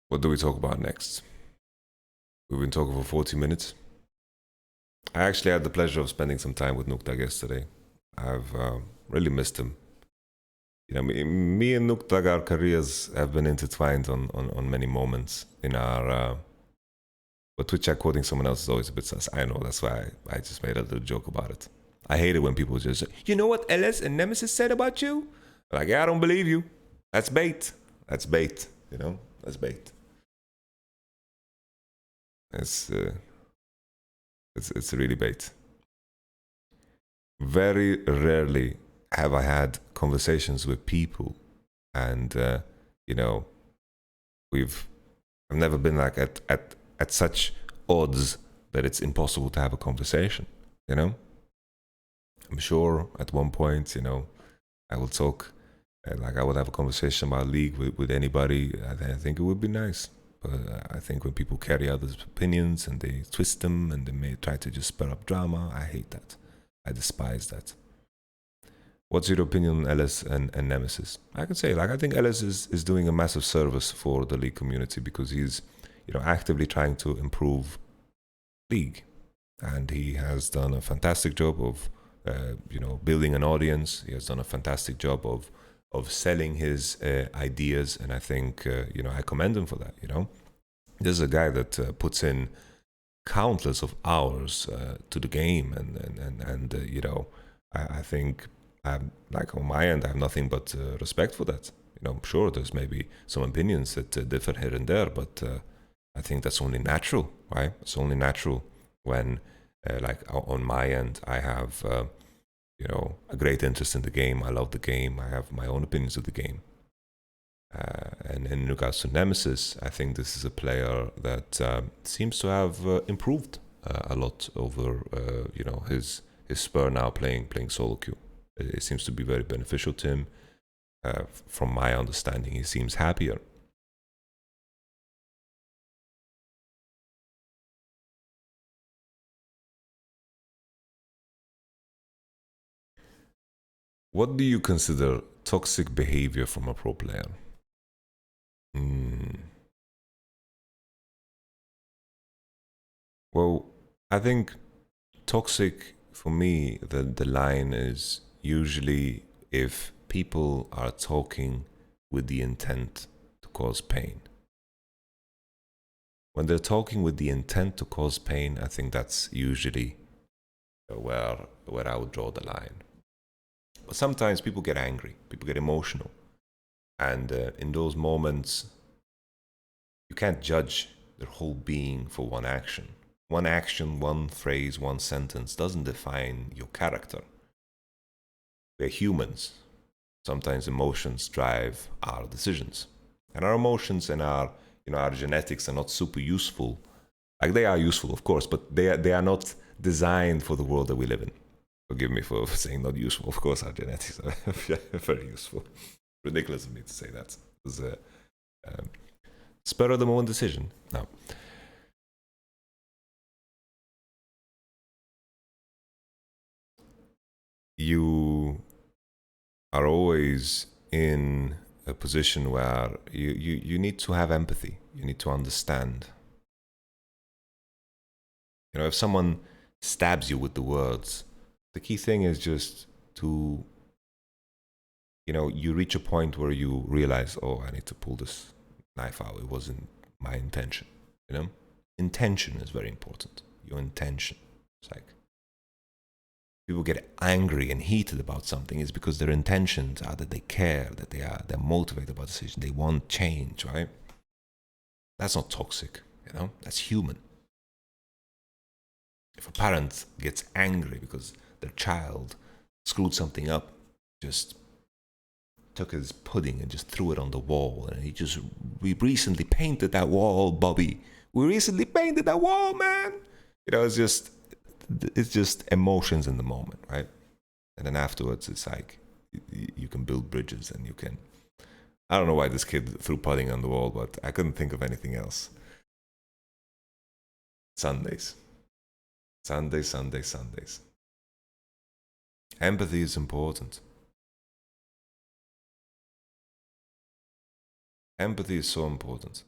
What do we talk about next? We've been talking for 40 minutes. I actually had the pleasure of spending some time with Nukeduck yesterday. I've really missed him. Me and Nukeduck, our careers have been intertwined on many moments in our... but Twitch chat quoting someone else is always a bit sus. I know, that's why I just made a little joke about it. I hate it when people just say, you know what LS and Nemesis said about you? Like, yeah, I don't believe you. That's bait. That's bait, That's bait. It's really bait. Very rarely have I had conversations with people, and I've never been like at such odds that it's impossible to have a conversation. I'm sure at one point, I will talk, like I would have a conversation about League with anybody. I think it would be nice. I think when people carry out those opinions and they twist them and they may try to just spur up drama, I hate that. I despise that. What's your opinion on LS and Nemesis? I can say, I think LS is doing a massive service for the League community because he's, actively trying to improve League. And he has done a fantastic job of, building an audience. He has done a fantastic job of selling his ideas, and I think I commend him for that. This is a guy that puts in countless of hours to the game, and I think like on my end I have nothing but respect for that. I'm sure there's maybe some opinions that differ here and there, but I think that's only natural, right? It's only natural when on my end I have a great interest in the game. I love the game. I have my own opinions of the game. And in regards to Nemesis, I think this is a player that seems to have improved a lot over, his spur now playing solo queue. It seems to be very beneficial to him. From my understanding, he seems happier. What do you consider toxic behavior from a pro player? Well, I think toxic for me, the line is usually if people are talking with the intent cause pain. When they're talking with the intent to cause pain, I think that's usually where I would draw the line. But sometimes people get angry, people get emotional. And in those moments, you can't judge their whole being for one action. One action, one phrase, one sentence doesn't define your character. We're humans. Sometimes emotions drive our decisions. And our emotions and our genetics are not super useful. Like, they are useful, of course, but they are not designed for the world that we live in. Forgive me for saying not useful. Of course, our genetics are very useful. Ridiculous of me to say that. It was a spur of the moment decision. No. You are always in a position where you need to have empathy. You need to understand. You know, if someone stabs you with the words, the key thing is just to, you reach a point where you realize, oh, I need to pull this knife out. It wasn't my intention. Intention is very important. Your intention. It's like, people get angry and heated about something is because their intentions are that they care, that they're motivated about the decision, they want change, right? That's not toxic, that's human. If a parent gets angry because their child screwed something up, just took his pudding and just threw it on the wall, and we recently painted that wall, Bobby. We recently painted that wall, man. It's just emotions in the moment, right? And then afterwards, it's like you can build bridges, and you can. I don't know why this kid threw pudding on the wall, but I couldn't think of anything else. Sundays. Empathy is important. Empathy is so important.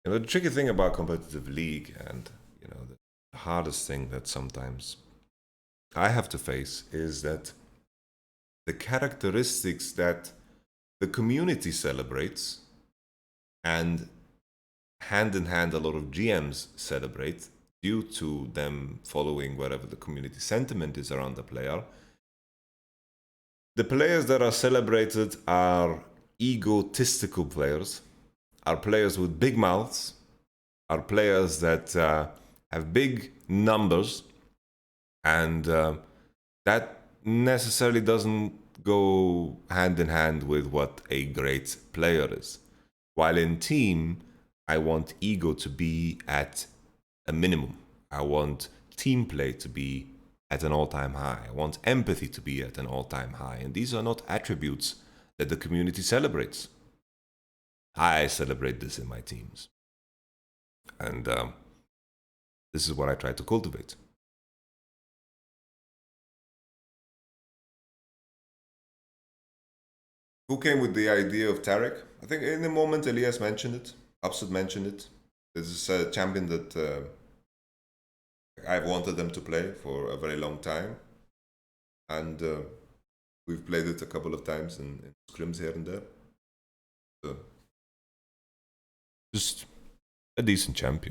The tricky thing about competitive league, and the hardest thing that sometimes I have to face, is that the characteristics that the community celebrates, and hand in hand a lot of GMs celebrate due to them following whatever the community sentiment is around the player. The players that are celebrated are egotistical players, are players with big mouths, are players that have big numbers, and that necessarily doesn't go hand in hand with what a great player is. While in team, I want ego to be at a minimum. I want team play to be at an all-time high. I want empathy to be at an all-time high. And these are not attributes that the community celebrates. I celebrate this in my teams. And this is what I try to cultivate. Who came with the idea of Taric? I think in the moment Elias mentioned it. Upset mentioned it. This is a champion that I've wanted them to play for a very long time. And we've played it a couple of times in scrims here and there. So, just a decent champ,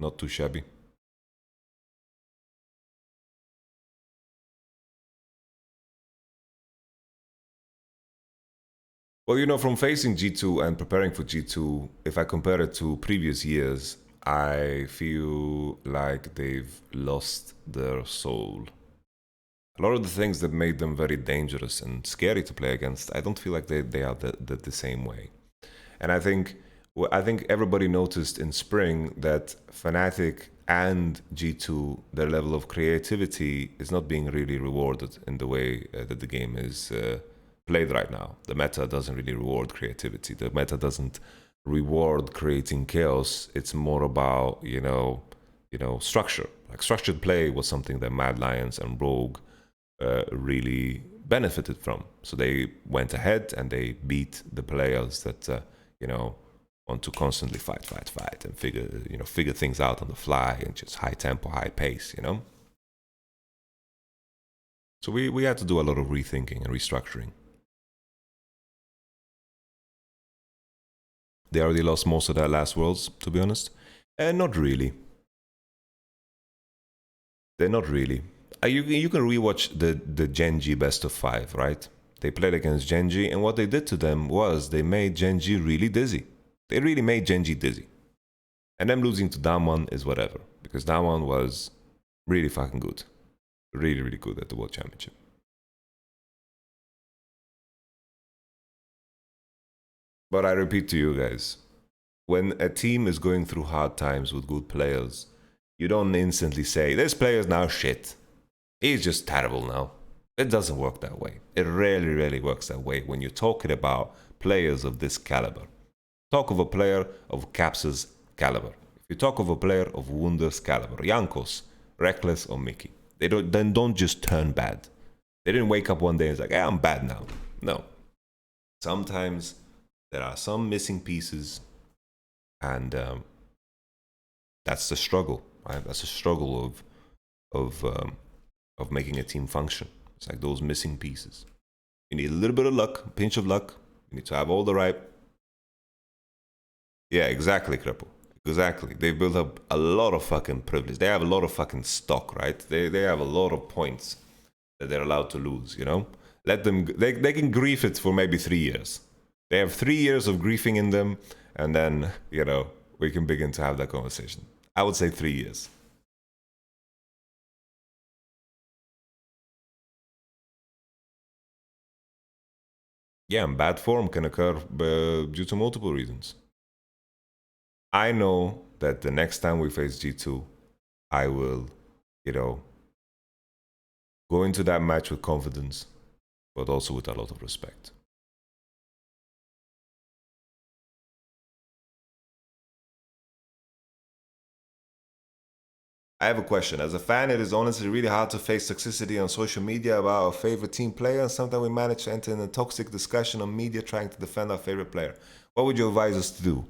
Not too shabby. Well, from facing G2 and preparing for G2, if I compare it to previous years, I feel like they've lost their soul. A lot of the things that made them very dangerous and scary to play against, I don't feel like they are the same way. And I think everybody noticed in spring that Fnatic and G2, their level of creativity is not being really rewarded in the way that the game is played right now. The meta doesn't really reward creativity. The meta doesn't reward creating chaos. It's more about, structure. Like, structured play was something that Mad Lions and Rogue really benefited from. So they went ahead and they beat the players that, want to constantly fight and figure things out on the fly and just high tempo, high pace, So we had to do a lot of rethinking and restructuring. They already lost most of their last worlds, to be honest. And not really. They're not really. You can rewatch the Genji best of 5, right? They played against Genji, and what they did to them was they made Genji really dizzy. They really made Genji dizzy. And them losing to Damwon is whatever, because Damwon was really fucking good. Really, really good at the World Championship. But I repeat to you guys, when a team is going through hard times with good players, you don't instantly say, this player's now shit. He's just terrible now. It doesn't work that way. It rarely, rarely works that way when you're talking about players of this caliber. Talk of a player of Caps's caliber. If you talk of a player of Wunder's caliber, Jankos, Reckless, or Mickey, they don't just turn bad. They didn't wake up one day and it's like, hey, I'm bad now. No. Sometimes there are some missing pieces, and that's the struggle, right? That's the struggle of making a team function. It's like those missing pieces. You need a little bit of luck, a pinch of luck. You need to have all the right. Yeah, exactly, Cripple. Exactly. They built up a lot of fucking privilege. They have a lot of fucking stock, right? They have a lot of points that they're allowed to lose, you know? Let them, they can grief it for maybe 3 years. They have 3 years of griefing in them, and then, you know, we can begin to have that conversation. I would say 3 years. Yeah, and bad form can occur due to multiple reasons. I know that the next time we face G2, I will, you know, go into that match with confidence, but also with a lot of respect. I have a question. As a fan, it is honestly really hard to face toxicity on social media about our favorite team player, and sometimes we manage to enter in a toxic discussion on media trying to defend our favorite player. What would you advise us to do?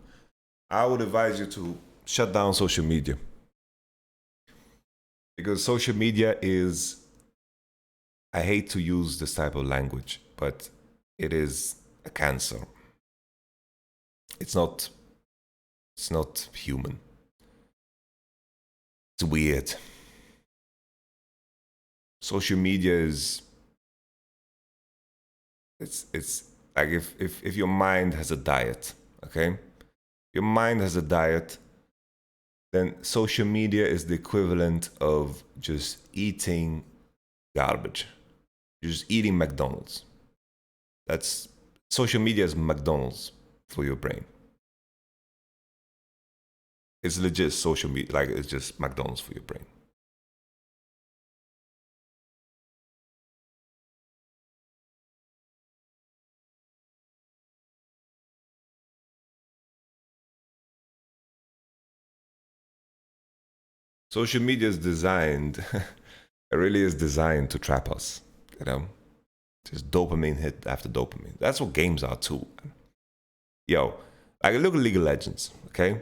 I would advise you to shut down social media. Because social media is, I hate to use this type of language, but it is a cancer. It's not human. It's weird. Social media is, it's like if your mind has a diet, okay? Your mind has a diet, then social media is the equivalent of just eating garbage. You're just eating McDonald's. That's, social media is McDonald's for your brain. It's legit social media, like it's just McDonald's for your brain. Social media is designed, it really is designed to trap us, you know? Just dopamine hit after dopamine. That's what games are too. Yo, like look at League of Legends, okay?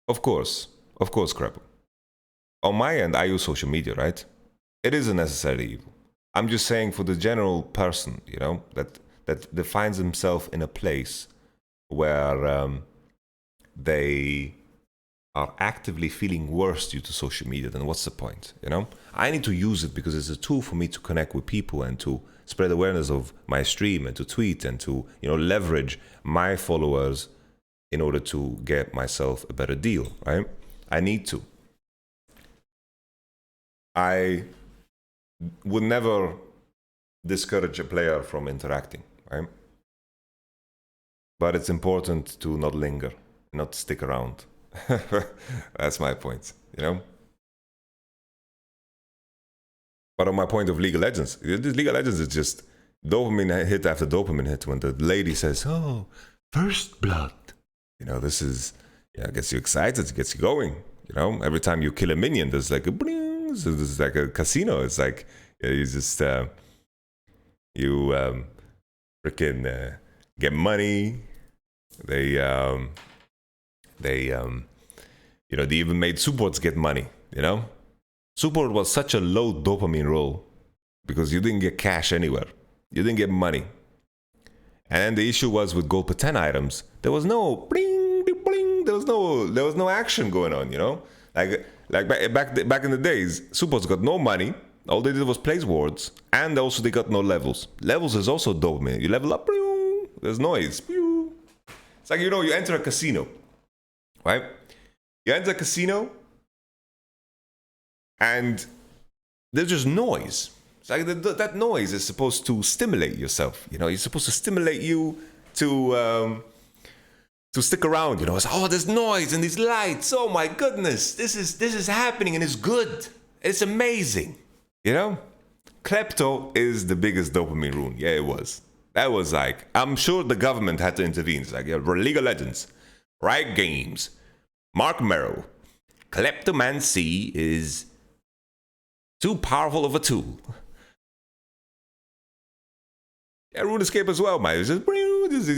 Of course, Crapple. On my end, I use social media, right? It isn't necessarily evil. I'm just saying for the general person, you know, that defines himself in a place where they are actively feeling worse due to social media, then what's the point, you know? I need to use it because it's a tool for me to connect with people and to spread awareness of my stream and to tweet and to, you know, leverage my followers in order to get myself a better deal, right? I need to. I would never discourage a player from interacting, right? But it's important to not linger, not stick around. That's my point, you know? But on my point of League of Legends, this League of Legends is just dopamine hit after dopamine hit when the lady says, oh, first blood. You know, this is, yeah, it gets you excited, it gets you going. You know, every time you kill a minion, there's like a bling, there's like a casino. It's like, you just, freaking get money. They, you know, they even made supports get money, you know? Support was such a low dopamine role because you didn't get cash anywhere. You didn't get money. And then the issue was with gold per 10 items, there was no bling, bling, there was no action going on, you know? Like back in the days, supports got no money. All they did was place wards, and also they got no levels. Levels is also dopamine. You level up, there's noise. It's like, you know, you enter a casino, right? You enter a casino, and there's just noise. It's like that noise is supposed to stimulate yourself. You know, it's supposed to stimulate you to stick around. You know, it's, oh, there's noise and these lights. Oh my goodness, this is happening and it's good. It's amazing. You know, klepto is the biggest dopamine rune. Yeah, it was. That was like, I'm sure the government had to intervene. It's like, yeah, League of Legends, Riot Games, Mark Merrow, kleptomancy is too powerful of a tool. Yeah, RuneScape as well, man. It's just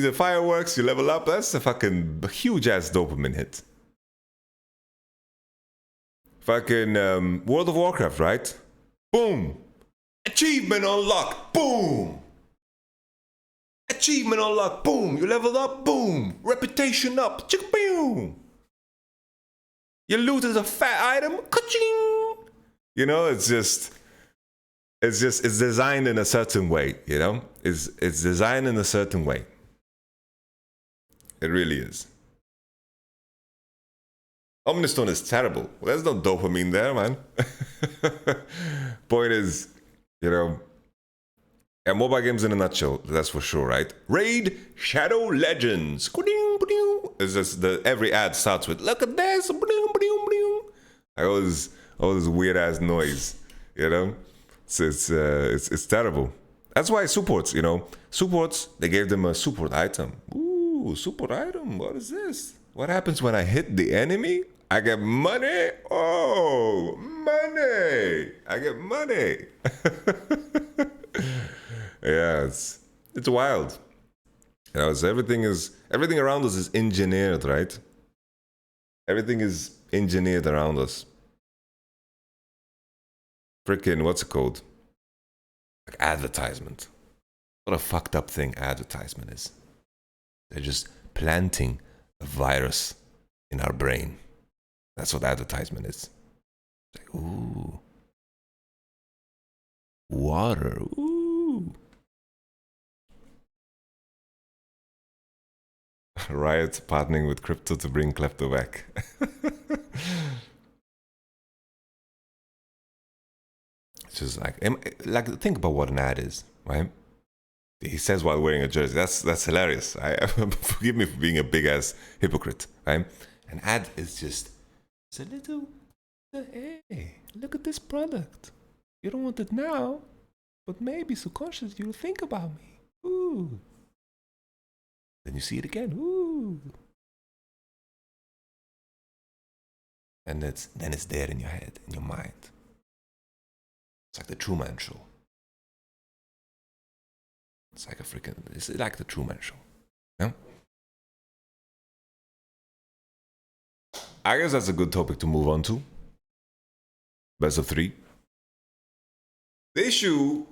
the fireworks, you level up. That's a fucking huge ass dopamine hit. Fucking World of Warcraft, right? Boom. Achievement unlocked. Boom. Achievement unlocked. Boom. You leveled up. Boom. Reputation up. Chicka boom. You looted a fat item. Ka-ching. You know, it's designed in a certain way, you know? It's designed in a certain way. It really is. Omnistone is terrible. Well, there's no dopamine there, man. Point is, you know, yeah, mobile games in a nutshell, that's for sure, right? Raid Shadow Legends. It's just every ad starts with, look at this. Like all this weird ass noise, you know? It's terrible. That's why supports, you know, supports, they gave them a support item. Ooh, support item, what is this? What happens when I hit the enemy? I get money. Oh, money. I get money. Yeah, it's wild. You know, everything around us is engineered, right? Everything is engineered around us. Freaking, what's it called? Like advertisement. What a fucked up thing advertisement is. They're just planting a virus in our brain. That's what advertisement is. It's like, ooh. Water, ooh. Riot partnering with crypto to bring klepto back. It's just like think about what an ad is, right? He says while wearing a jersey. That's hilarious. Forgive me for being a big ass hypocrite, right? An ad is just, it's a little, hey, look at this product. You don't want it now, but maybe subconsciously you'll think about me. Ooh. Then you see it again. Ooh. And then it's there in your head, in your mind. It's like the Truman Show. It's like the Truman Show. Yeah? I guess that's a good topic to move on to. Best of 3. The issue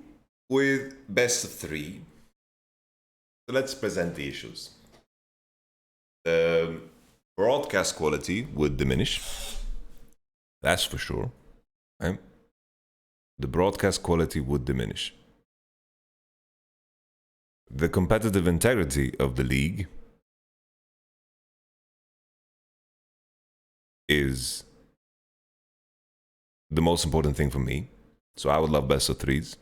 with best of 3. So let's present the issues. The broadcast quality would diminish. That's for sure. Right? The broadcast quality would diminish. The competitive integrity of the league is the most important thing for me. So I would love best of 3s.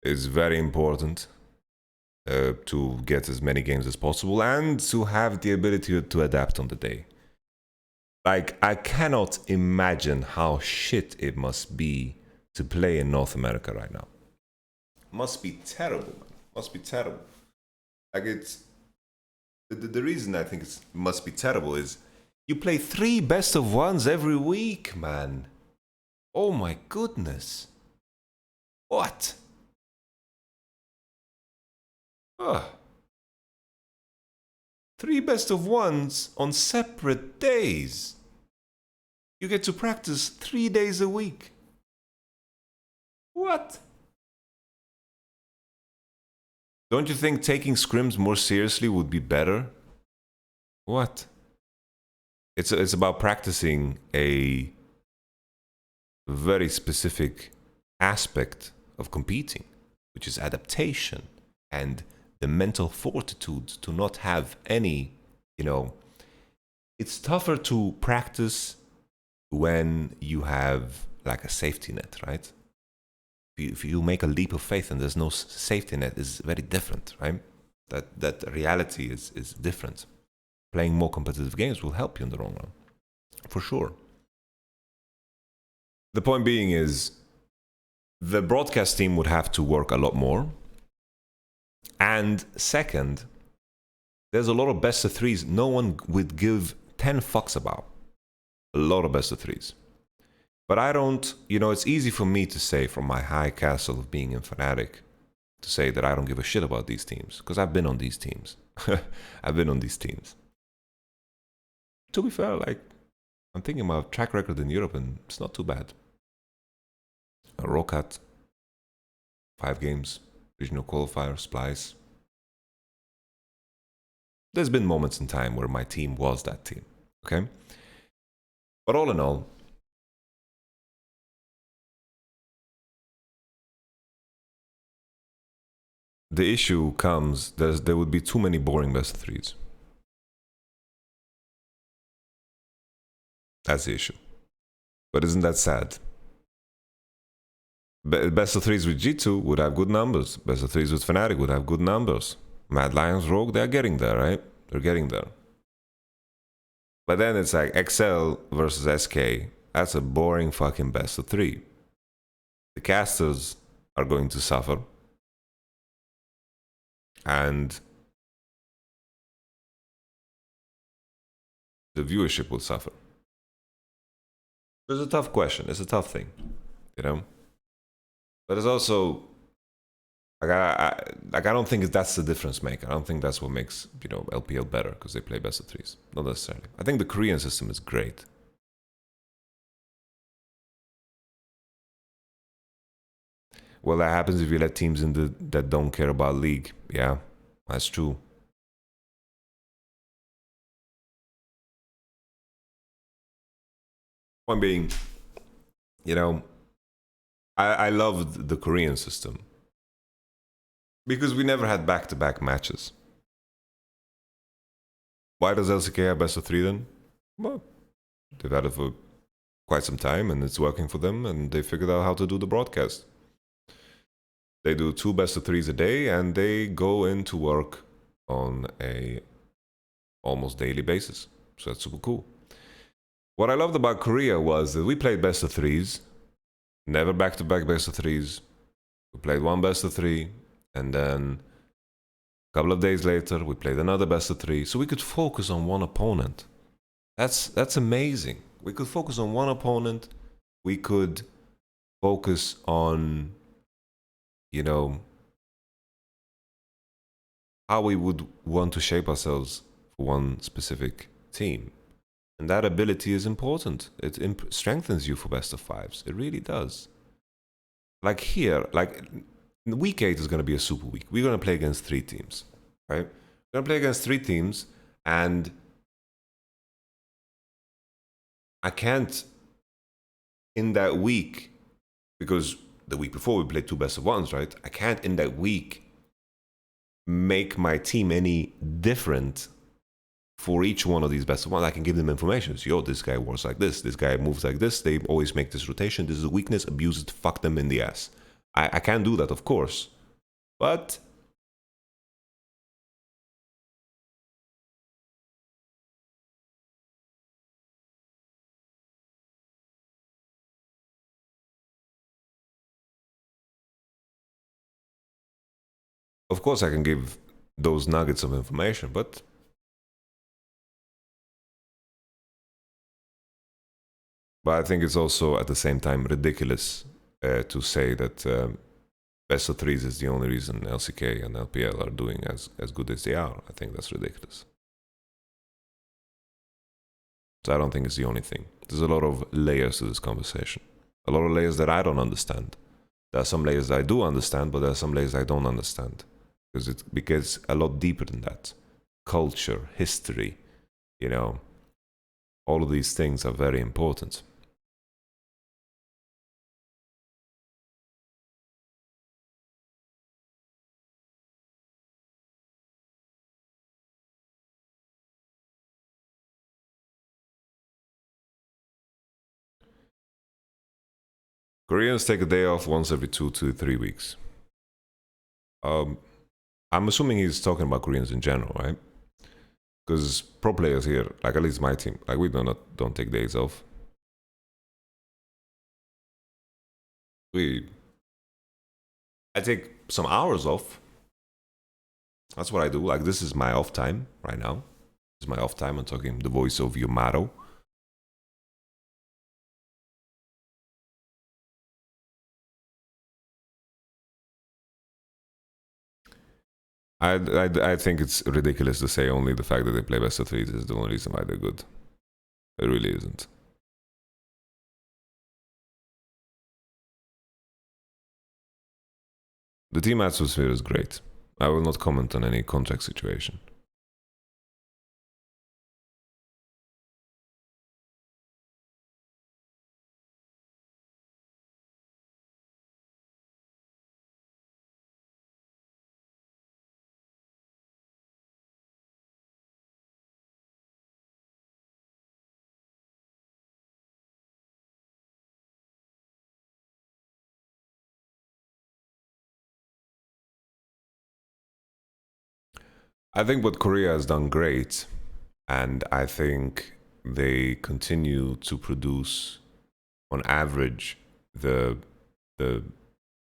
It's very important to get as many games as possible and to have the ability to adapt on the day. Like, I cannot imagine how shit it must be to play in North America right now. Must be terrible, man. Must be terrible. Like, it's... The reason I think it must be terrible is you play 3 best of 1s every week, man. Oh my goodness. What? Ugh. 3 best of 1s on separate days. You get to practice 3 days a week. What? Don't you think taking scrims more seriously would be better? What? It's about practicing a very specific aspect of competing, which is adaptation and the mental fortitude to not have any, it's tougher to practice when you have like a safety net, right? If you make a leap of faith and there's no safety net, is very different, right? That reality is different. Playing more competitive games will help you in the long run, for sure. The point being is, the broadcast team would have to work a lot more. And second, there's a lot of best of threes no one would give 10 fucks about. A lot of best of threes. But I don't, it's easy for me to say from my high castle of being in Fnatic, to say that I don't give a shit about these teams, because I've been on these teams. I've been on these teams. To be fair, I'm thinking about track record in Europe, and it's not too bad. A Rokat, 5 games, regional qualifier, Splice. There's been moments in time where my team was that team, okay? But all in all, the issue comes, there would be too many boring best of threes. That's the issue. But isn't that sad? Best of threes with G2 would have good numbers. Best of threes with Fnatic would have good numbers. Mad Lions, Rogue, they're getting there, right? They're getting there. But then it's like XL versus SK. That's a boring fucking best of 3. The casters are going to suffer. And the viewership will suffer. It's a tough question. It's a tough thing, But it's also, I don't think that's the difference maker. I don't think that's what makes, LPL better, because they play best of 3s. Not necessarily. I think the Korean system is great. Well, that happens if you let teams in that don't care about League. Yeah, that's true. Point being, I loved the Korean system because we never had back-to-back matches. Why does LCK have best of 3 then? Well, they've had it for quite some time and it's working for them, and they figured out how to do the broadcast. They do 2 best of 3s a day, and they go into work on a almost daily basis. So that's super cool. What I loved about Korea was that we played best of 3s, never back-to-back best of 3s. We played 1 best of 3, and then a couple of days later, we played another best of 3. So we could focus on one opponent. That's amazing. We could focus on one opponent. We could focus on, how we would want to shape ourselves for one specific team. And that ability is important. It strengthens you for best of 5s. It really does. Like here, week 8 is going to be a super week. We're going to play against 3 teams, right? We're going to play against 3 teams, and I can't, in that week, because the week before we played 2 best of 1s, right? I can't, in that week, make my team any different for each one of these best of 1s. I can give them information. So, this guy works like this guy moves like this, they always make this rotation, this is a weakness, abuse it, fuck them in the ass. I can't do that, of course. But of course I can give those nuggets of information, but I think it's also at the same time ridiculous to say that best of 3s is the only reason LCK and LPL are doing as good as they are. I think that's ridiculous. So I don't think it's the only thing. There's a lot of layers to this conversation. A lot of layers that I don't understand. There are some layers that I do understand, but there are some layers I don't understand. because it gets a lot deeper than that. Culture, history, you know, all of these things are very important. Koreans take a day off once every 2 to 3 weeks. I'm assuming he's talking about Koreans in general, right? Because pro players here, like at least my team, like we don't take days off. I take some hours off. That's what I do. Like this is my off time right now. This is my off time. I'm talking the voice of Yamato. I think it's ridiculous to say only the fact that they play best of threes is the only reason why they're good. It really isn't. The team atmosphere is great. I will not comment on any contract situation. I think what Korea has done great, and I think they continue to produce, on average, the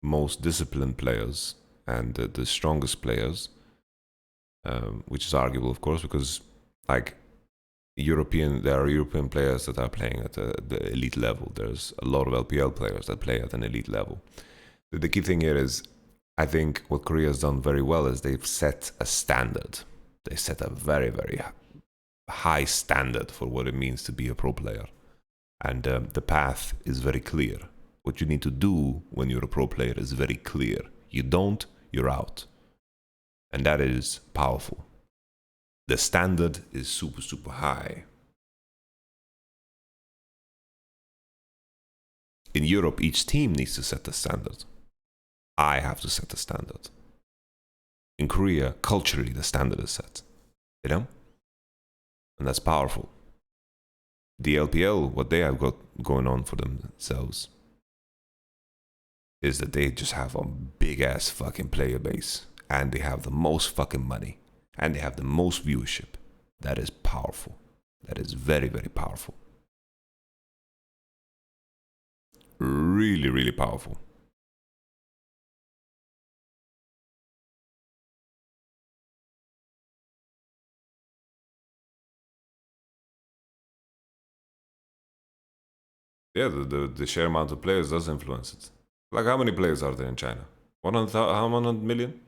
most disciplined players and the strongest players, which is arguable, of course, because like there are European players that are playing at the elite level. There's a lot of LPL players that play at an elite level. The key thing here is, I think what Korea has done very well is they've set a standard. They set a very, very high standard for what it means to be a pro player. And the path is very clear. What you need to do when you're a pro player is very clear. You don't, you're out. And that is powerful. The standard is super, super high. In Europe, each team needs to set the standard. I have to set the standard. In Korea, culturally, the standard is set. You know? And that's powerful. The LPL, what they have got going on for themselves is that they just have a big ass fucking player base. And they have the most fucking money. And they have the most viewership. That is powerful. That is very, very powerful. Really, really powerful. Yeah, the sheer amount of players does influence it. Like, how many players are there in China? 100 million?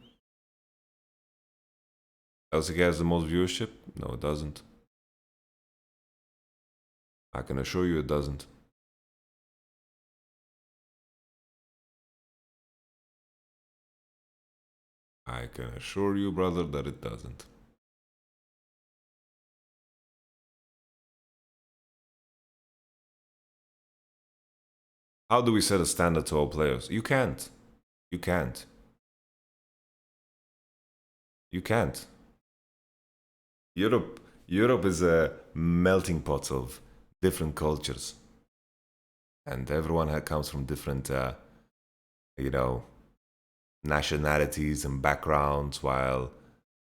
LCK has the most viewership? No, it doesn't. I can assure you it doesn't. I can assure you, brother, that it doesn't. How do we set a standard to all players? You can't. You can't. You can't. Europe is a melting pot of different cultures. And everyone comes from different, nationalities and backgrounds, while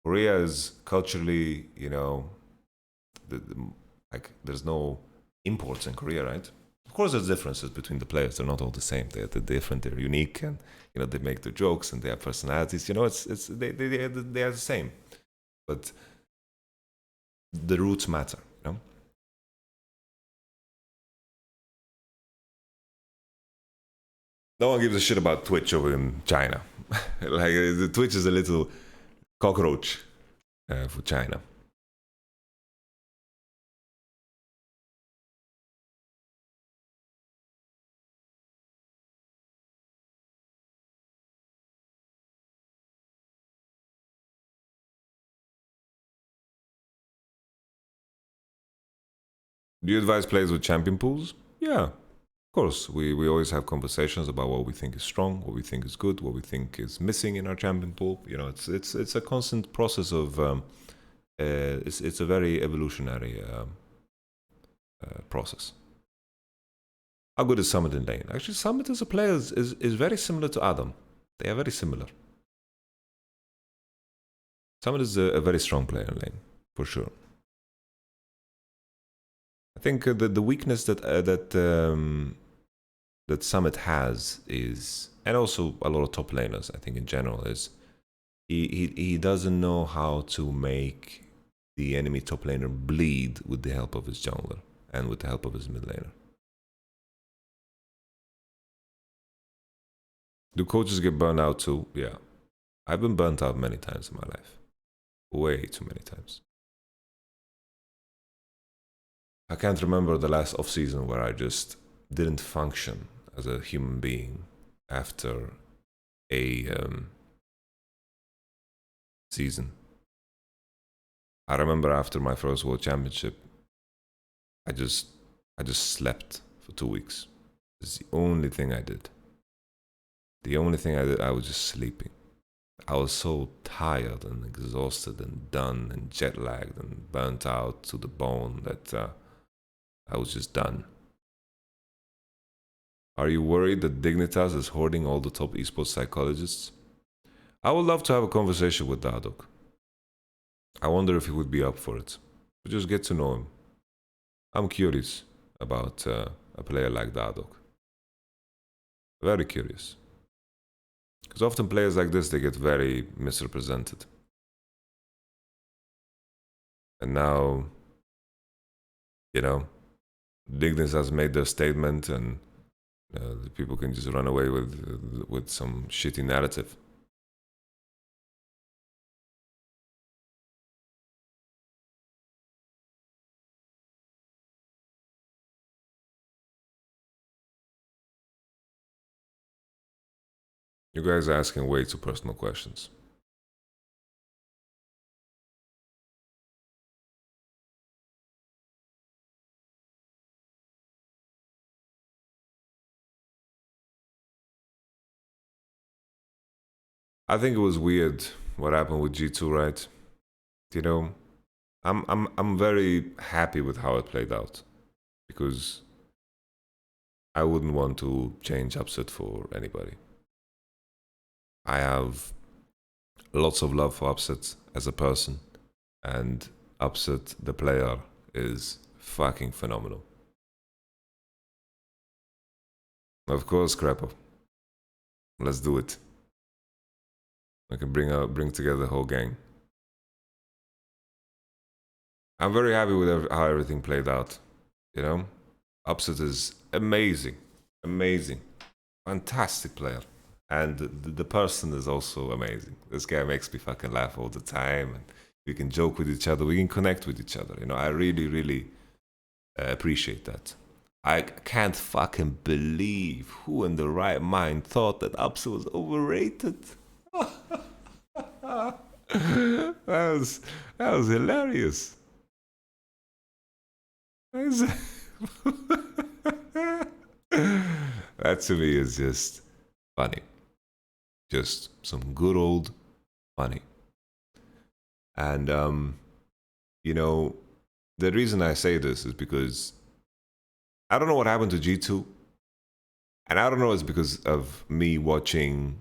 Korea is culturally, like there's no imports in Korea, right? Of course, there's differences between the players. They're not all the same. They're different. They're unique, and they make their jokes and they have personalities. They are the same, but the roots matter. No one gives a shit about Twitch over in China. Like the Twitch is a little cockroach for China. Do you advise players with champion pools? Yeah, of course. We always have conversations about what we think is strong, what we think is good, what we think is missing in our champion pool. You know, it's a constant process of it's a very evolutionary process. How good is Summit in lane? Actually, Summit as a player is very similar to Adam. They are very similar. Summit is a very strong player in lane, for sure. I think the weakness that Summit has is, and also a lot of top laners, I think in general, is he doesn't know how to make the enemy top laner bleed with the help of his jungler and with the help of his mid laner. Do coaches get burned out too? Yeah. I've been burnt out many times in my life. Way too many times. I can't remember the last off-season where I just didn't function as a human being after a season. I remember after my first World Championship, I just slept for 2 weeks. It's the only thing I did. The only thing I did, I was just sleeping. I was so tired and exhausted and done and jet lagged and burnt out to the bone that I was just done. Are you worried that Dignitas is hoarding all the top esports psychologists? I would love to have a conversation with Dadok. I wonder if he would be up for it. But just get to know him. I'm curious about a player like Dadok. Very curious. Because often players like this, they get very misrepresented. And now, you know, Dignitas has made their statement and the people can just run away with some shitty narrative. You guys are asking way too personal questions. I think it was weird what happened with G2, right? You know, I'm very happy with how it played out because I wouldn't want to change Upset for anybody. I have lots of love for Upset as a person, and Upset the player is fucking phenomenal. Of course, Crapper. Let's do it. I can bring together the whole gang. I'm very happy with how everything played out. You know, Upset is amazing, amazing, fantastic player, and the person is also amazing. This guy makes me fucking laugh all the time, and we can joke with each other, we can connect with each other. You know, I really, really appreciate that. I can't fucking believe who in the right mind thought that Upset was overrated. that was hilarious. That to me is just funny. Just some good old funny. And you know, the reason I say this is because I don't know what happened to G2. And I don't know it's because of me watching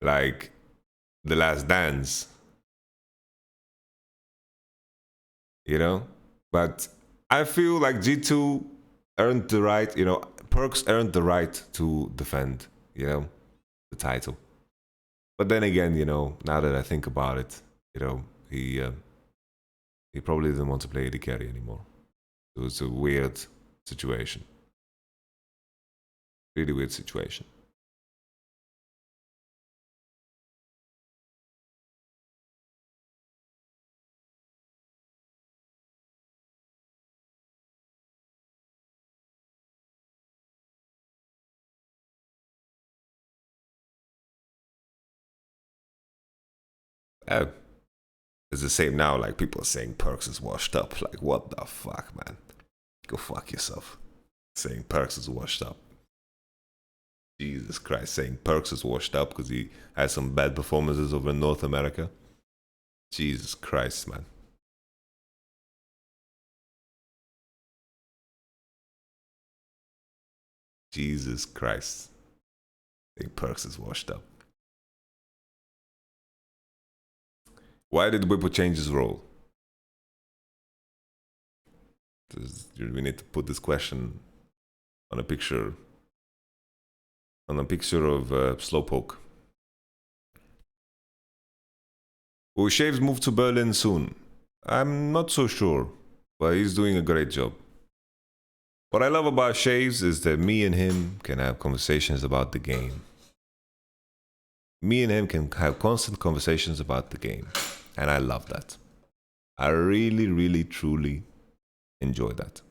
like The Last Dance. You know? But I feel like G2 earned the right, you know, Perkz earned the right to defend, you know, the title. But then again, you know, now that I think about it, you know, he probably didn't want to play the carry anymore. It was a weird situation. Really weird situation. It's the same now, like people are saying Perkz is washed up. Like, what the fuck, man? Go fuck yourself. Saying Perkz is washed up. Jesus Christ, saying Perkz is washed up because he had some bad performances over in North America. Jesus Christ, man. Jesus Christ. Saying Perkz is washed up. Why did Whippo change his role? We need to put this question on a picture. On a picture of Slowpoke. Will Shaves move to Berlin soon? I'm not so sure, but he's doing a great job. What I love about Shaves is that me and him can have conversations about the game. Me and him can have constant conversations about the game. And I love that. I really, really, truly enjoy that.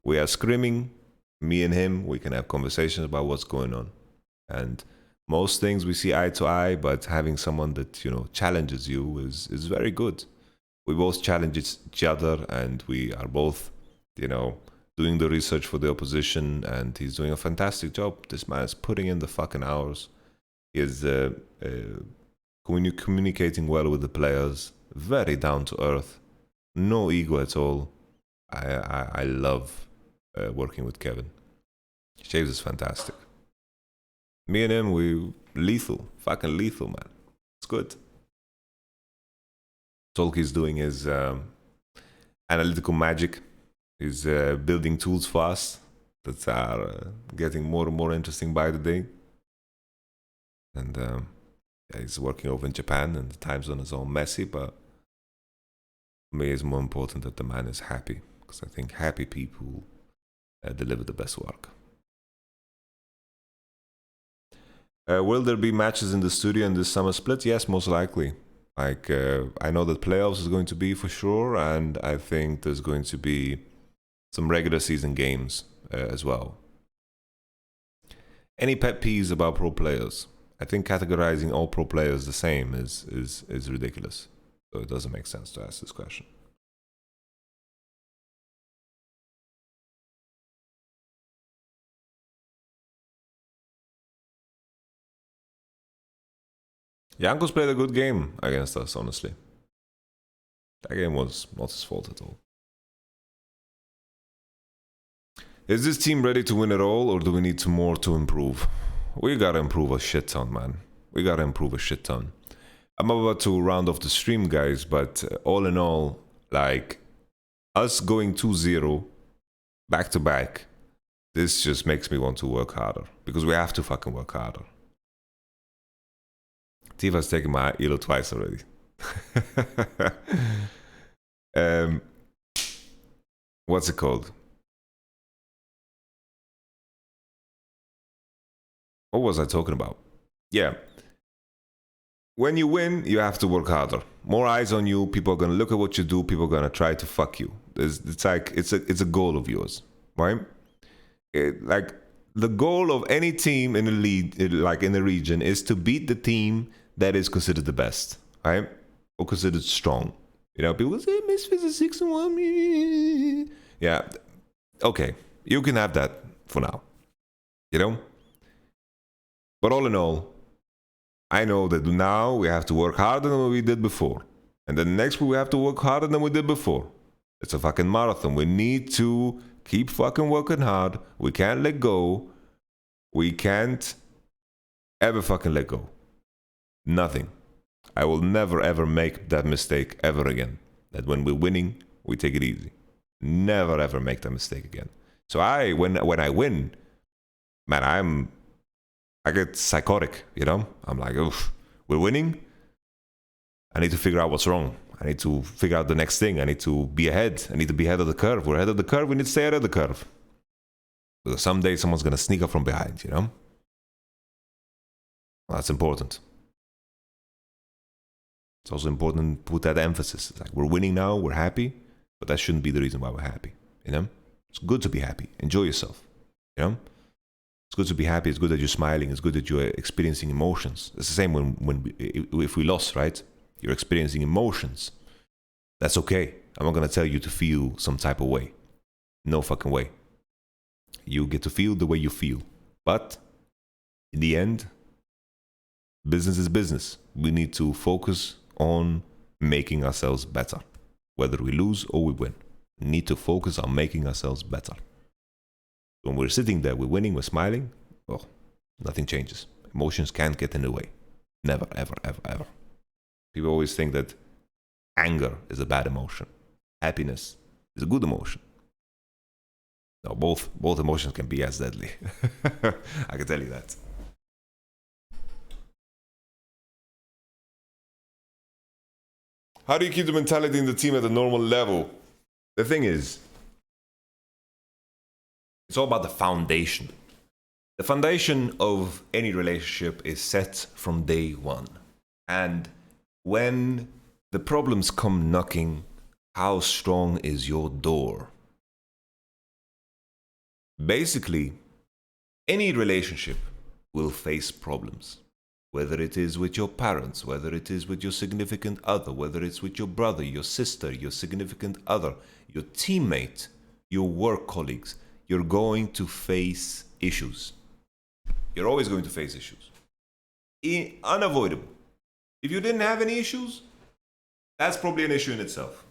We are screaming. Me and him, we can have conversations about what's going on. And most things we see eye to eye, but having someone that, you know, challenges you is very good. We both challenge each other, and we are both, you know, doing the research for the opposition, and he's doing a fantastic job. This man is putting in the fucking hours. He is communicating well with the players, very down to earth, no ego at all. I love working with Kevin. Shaves is fantastic. Me and him, we lethal, fucking lethal, man. It's good. Tolki's doing his analytical magic. He's building tools fast that are getting more and more interesting by the day. And yeah, he's working over in Japan, and the time zone is all messy, but for me it's more important that the man is happy, because I think happy people deliver the best work. Will there be matches in the studio in this summer split? Yes, most likely. Like, I know that playoffs is going to be for sure, and I think there's going to be some regular season games as well. Any pet peeves about pro players? I think categorizing all pro players the same is ridiculous. So it doesn't make sense to ask this question. Jankos played a good game against us, honestly. That game was not his fault at all. Is this team ready to win it all, or do we need more to improve? We gotta improve a shit ton, man. We gotta improve a shit ton. I'm about to round off the stream, guys, but all in all, like, us going 2-0 back to back, this just makes me want to work harder, because we have to fucking work harder. Tifa's taken my elo twice already. What's it called? What was I talking about? Yeah. When you win, you have to work harder. More eyes on you. People are gonna look at what you do. People are gonna try to fuck you. It's like it's a goal of yours, right? Like the goal of any team in the league, like in the region, is to beat the team that is considered the best, right? Or considered strong. You know, people say Misfits is 6-1. Yeah, okay, you can have that for now. You know. But all in all, I know that now we have to work harder than we did before. And then next week we have to work harder than we did before. It's a fucking marathon. We need to keep fucking working hard. We can't let go. We can't ever fucking let go. Nothing. I will never ever make that mistake ever again. That when we're winning, we take it easy. Never ever make that mistake again. So when I win, man, I get psychotic, you know? I'm like, oof, we're winning. I need to figure out what's wrong. I need to figure out the next thing. I need to be ahead. I need to be ahead of the curve. We're ahead of the curve. We need to stay ahead of the curve. Because someday someone's going to sneak up from behind, you know? Well, that's important. It's also important to put that emphasis. It's like, we're winning now, we're happy, but that shouldn't be the reason why we're happy, you know? It's good to be happy. Enjoy yourself, you know? It's good to be happy. It's good that you're smiling. It's good that you're experiencing emotions. It's the same if we lost, right? You're experiencing emotions. That's okay. I'm not gonna tell you to feel some type of way. No fucking way. You get to feel the way you feel. But in the end, business is business. We need to focus on making ourselves better. Whether we lose or we win. We need to focus on making ourselves better. When we're sitting there, we're winning, we're smiling, well, nothing changes. Emotions can't get in the way. Never, ever, ever, ever. People always think that anger is a bad emotion. Happiness is a good emotion. No, both emotions can be as deadly. I can tell you that. How do you keep the mentality in the team at a normal level? The thing is, it's all about the foundation. The foundation of any relationship is set from day one. And when the problems come knocking, how strong is your door? Basically, any relationship will face problems. Whether it is with your parents, whether it is with your significant other, whether it's with your brother, your sister, your significant other, your teammate, your work colleagues, you're going to face issues. You're always going to face issues. Unavoidable. If you didn't have any issues, that's probably an issue in itself.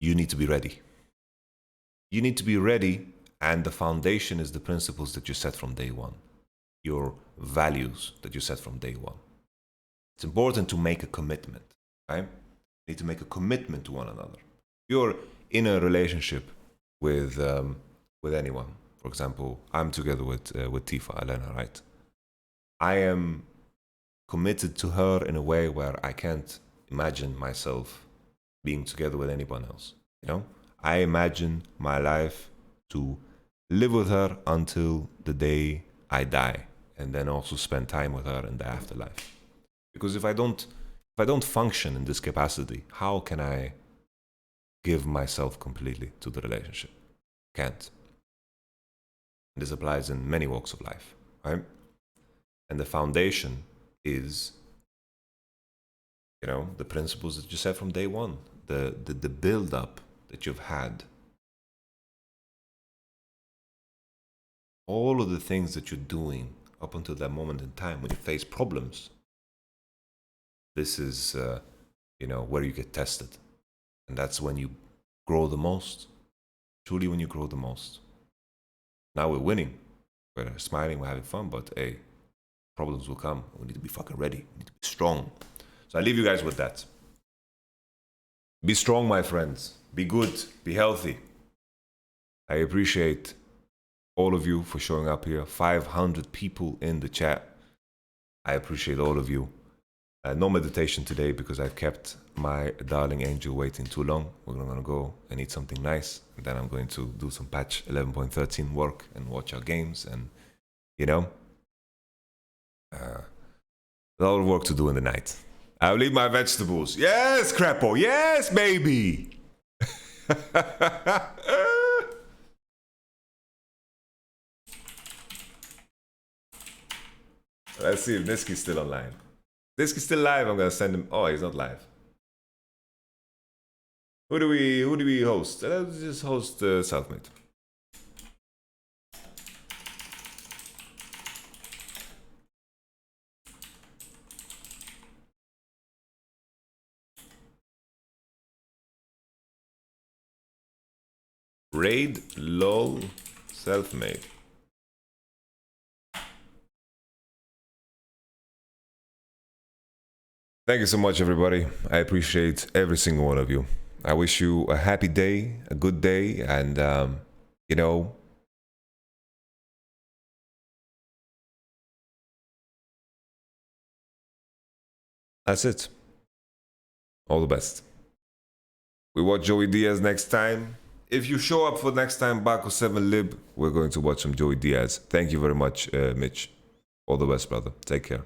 You need to be ready. You need to be ready, and the foundation is the principles that you set from day one. Your values that you set from day one. It's important to make a commitment, right? You need to make a commitment to one another. You're in a relationship with anyone. For example, I'm together with Tifa, Elena, right? I am committed to her in a way where I can't imagine myself being together with anyone else. You know, I imagine my life to live with her until the day I die, and then also spend time with her in the afterlife. Because if I don't function in this capacity, how can I give myself completely to the relationship? Can't. This applies in many walks of life, right? And the foundation is, you know, the principles that you set from day one, the build-up that you've had. All of the things that you're doing up until that moment in time when you face problems. This is, you know, where you get tested. And that's when you grow the most. Truly when you grow the most. Now we're winning. We're smiling, we're having fun, but hey, problems will come. We need to be fucking ready. We need to be strong. So I leave you guys with that. Be strong, my friends. Be good. Be healthy. I appreciate all of you for showing up here. 500 people in the chat. I appreciate all of you. No meditation today because I've kept my darling angel waiting too long. We're going to go and eat something nice. And then I'm going to do some patch 11.13 work and watch our games. And, you know, a lot of work to do in the night. I'll eat my vegetables. Yes, Crapo. Yes, baby. Let's see if Nisqy's still online. Nisqy's still live. I'm gonna send him. Oh, he's not live. Who do we host? Let's just host Southmate. Raid lol self-made. Thank you so much, everybody. I appreciate every single one of you. I wish you a happy day, a good day, and you know, that's it. All the best. We watch Joey Diaz next time. If you show up for next time, Baco 7 Lib, we're going to watch some Joey Diaz. Thank you very much, Mitch. All the best, brother. Take care.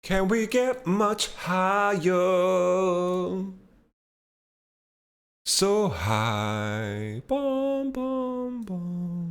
Can we get much higher? So high, bum bum bum.